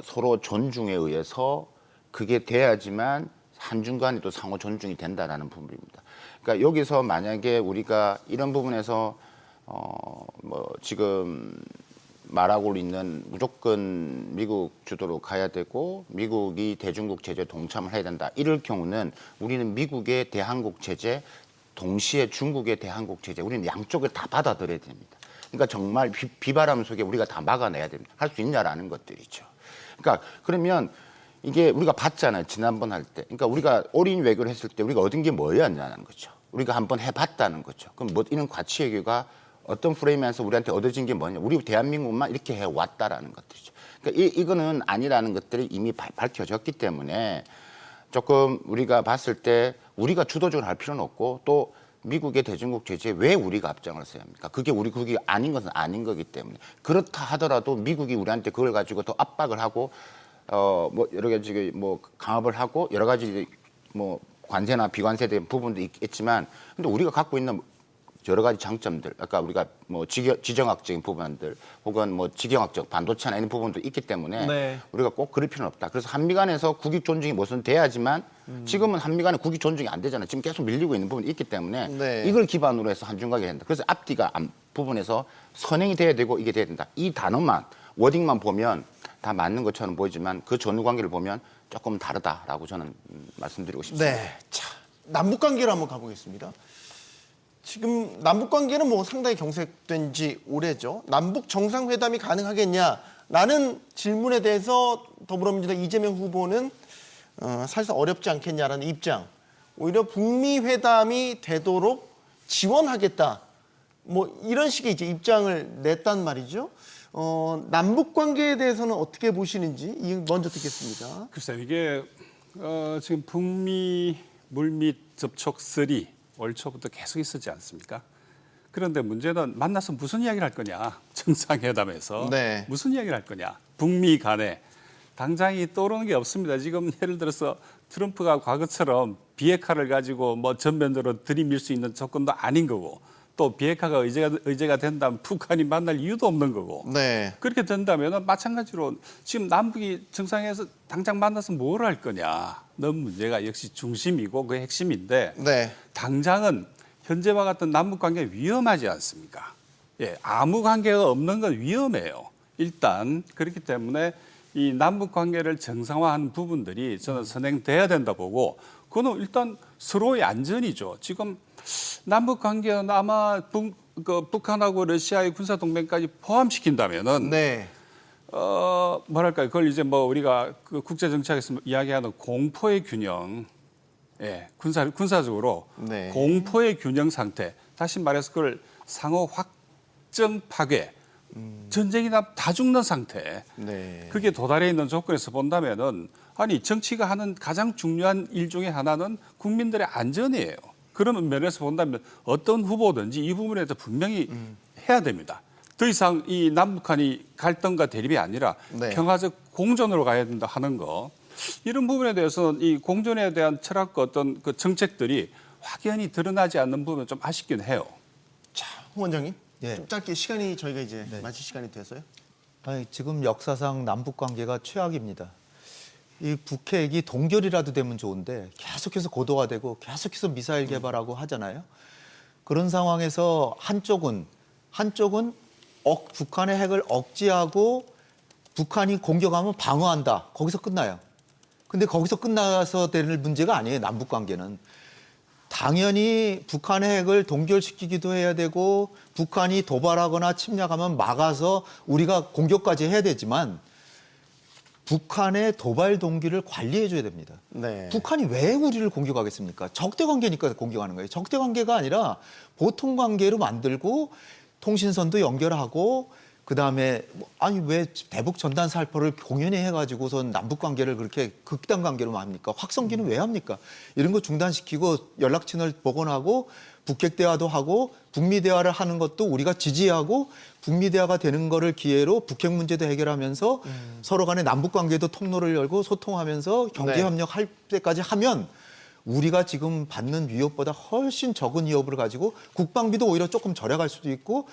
서로 존중에 의해서 그게 돼야지만 한중 간에도 상호 존중이 된다라는 부분입니다. 그러니까 여기서 만약에 우리가 이런 부분에서 뭐 지금 말하고 있는 무조건 미국 주도로 가야 되고 미국이 대중국 제재에 동참을 해야 된다. 이럴 경우는 우리는 미국의 대한국 제재, 동시에 중국의 대한국 제재, 우리는 양쪽을 다 받아들여야 됩니다. 그러니까 정말 비바람 속에 우리가 다 막아내야 됩니다. 할 수 있냐라는 것들이죠. 그러니까 그러면 이게 우리가 봤잖아요. 지난번 할 때. 그러니까 우리가 올인 외교를 했을 때 우리가 얻은 게 뭐였냐는 거죠. 우리가 한번 해봤다는 거죠. 그럼 뭐 이런 가치 외교가 어떤 프레임에서 우리한테 얻어진 게 뭐냐. 우리 대한민국만 이렇게 해왔다라는 것들이죠. 그러니까 이거는 아니라는 것들이 이미 밝혀졌기 때문에 조금 우리가 봤을 때 우리가 주도적으로 할 필요는 없고 또 미국의 대중국 제재에 왜 우리가 앞장을 서야 합니까? 그게 우리 국익이 아닌 것은 아닌 거기 때문에. 그렇다 하더라도 미국이 우리한테 그걸 가지고 더 압박을 하고 뭐 여러 가지 뭐 강압을 하고 여러 가지 뭐 관세나 비관세에 대한 부분도 있겠지만 근데 우리가 갖고 있는 여러 가지 장점들, 아까 우리가 뭐 지정학적인 부분들 혹은 뭐 지경학적 반도체나 이런 부분도 있기 때문에 네. 우리가 꼭 그럴 필요는 없다. 그래서 한미 간에서 국익 존중이 무슨 돼야지만 지금은 한미 간에 국익 존중이 안 되잖아요. 지금 계속 밀리고 있는 부분이 있기 때문에 네. 이걸 기반으로 해서 한중 관계가 된다. 그래서 앞뒤가 부분에서 선행이 돼야 되고 이게 돼야 된다. 이 단어만 워딩만 보면 다 맞는 것처럼 보이지만 그 전후 관계를 보면 조금 다르다라고 저는 말씀드리고 싶습니다. 네. 자, 남북 관계로 한번 가보겠습니다. 지금 남북 관계는 뭐 상당히 경색된 지 오래죠. 남북 정상회담이 가능하겠냐라는 질문에 대해서 더불어민주당 이재명 후보는 사실상 어렵지 않겠냐라는 입장. 오히려 북미 회담이 되도록 지원하겠다. 뭐 이런 식의 이제 입장을 냈단 말이죠. 남북 관계에 대해서는 어떻게 보시는지 먼저 듣겠습니다. 글쎄요, 이게 지금 북미 물밑 접촉 3 올 초부터 계속 있었지 않습니까? 그런데 문제는 만나서 무슨 이야기를 할 거냐? 정상회담에서 네. 무슨 이야기를 할 거냐? 북미 간에 당장이 떠오르는 게 없습니다. 지금 예를 들어서 트럼프가 과거처럼 비핵화를 가지고 뭐 전면으로 들이밀 수 있는 조건도 아닌 거고 또 비핵화가 의제가 된다면 북한이 만날 이유도 없는 거고 네. 그렇게 된다면 마찬가지로 지금 남북이 정상에서 당장 만나서 뭘 할 거냐 는 문제가 역시 중심이고 그 핵심인데 네. 당장은 현재와 같은 남북 관계 위험하지 않습니까? 예, 아무 관계가 없는 건 위험해요. 일단 그렇기 때문에 이 남북 관계를 정상화하는 부분들이 저는 선행돼야 된다 보고 그거는 일단 서로의 안전이죠. 지금 남북 관계는 아마 북한하고 러시아의 군사 동맹까지 포함시킨다면은 네. 뭐랄까요? 그걸 이제 뭐 우리가 그 국제 정치학에서 이야기하는 공포의 균형, 예, 군사적으로 네. 공포의 균형 상태. 다시 말해서 그걸 상호 확정 파괴, 전쟁이 다 죽는 상태. 네. 그게 도달해 있는 조건에서 본다면은 아니 정치가 하는 가장 중요한 일 중에 하나는 국민들의 안전이에요. 그런 면에서 본다면 어떤 후보든지 이 부분에 대해서 분명히 해야 됩니다. 더 이상 이 남북한이 갈등과 대립이 아니라 네. 평화적 공존으로 가야 된다 하는 거 이런 부분에 대해서는 이 공존에 대한 철학과 어떤 그 정책들이 확연히 드러나지 않는 부분은 좀 아쉽긴 해요. 자, 홍 원장님. 예. 좀 짧게 시간이 저희가 이제 마칠 시간이 돼서요. 아니, 지금 역사상 남북 관계가 최악입니다. 이 북핵이 동결이라도 되면 좋은데 계속해서 고도화되고 계속해서 미사일 개발하고 하잖아요. 그런 상황에서 한쪽은 북한의 핵을 억제하고 북한이 공격하면 방어한다. 거기서 끝나요. 근데 거기서 끝나서 될 문제가 아니에요. 남북 관계는. 당연히 북한의 핵을 동결시키기도 해야 되고 북한이 도발하거나 침략하면 막아서 우리가 공격까지 해야 되지만 북한의 도발 동기를 관리해 줘야 됩니다. 네. 북한이 왜 우리를 공격하겠습니까? 적대 관계니까 공격하는 거예요. 적대 관계가 아니라 보통 관계로 만들고 통신선도 연결하고 그다음에 아니 왜 대북 전단 살포를 공연히 해가지고선 남북 관계를 그렇게 극단 관계로 합니까? 확성기는 왜 합니까? 이런 거 중단시키고 연락 채널 복원하고 북핵 대화도 하고 북미 대화를 하는 것도 우리가 지지하고 북미 대화가 되는 거를 기회로 북핵 문제도 해결하면서 서로 간의 남북 관계도 통로를 열고 소통하면서 경제 협력 할 때까지 하면 우리가 지금 받는 위협보다 훨씬 적은 위협을 가지고 국방비도 오히려 조금 절약할 수도 있고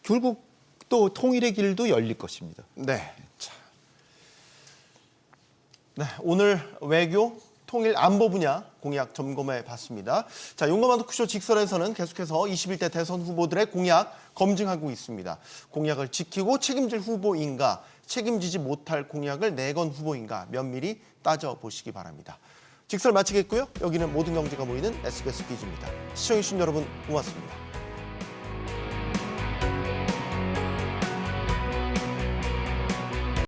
결국 또 통일의 길도 열릴 것입니다. 네. 자. 네, 오늘 외교, 통일, 안보 분야 공약 점검해 봤습니다. 자, 용감한 토크쇼 직설에서는 계속해서 21대 대선 후보들의 공약 검증하고 있습니다. 공약을 지키고 책임질 후보인가, 책임지지 못할 공약을 내건 후보인가 면밀히 따져보시기 바랍니다. 직설 마치겠고요. 여기는 모든 경제가 모이는 SBS 비즈입니다. 시청해주신 여러분 고맙습니다.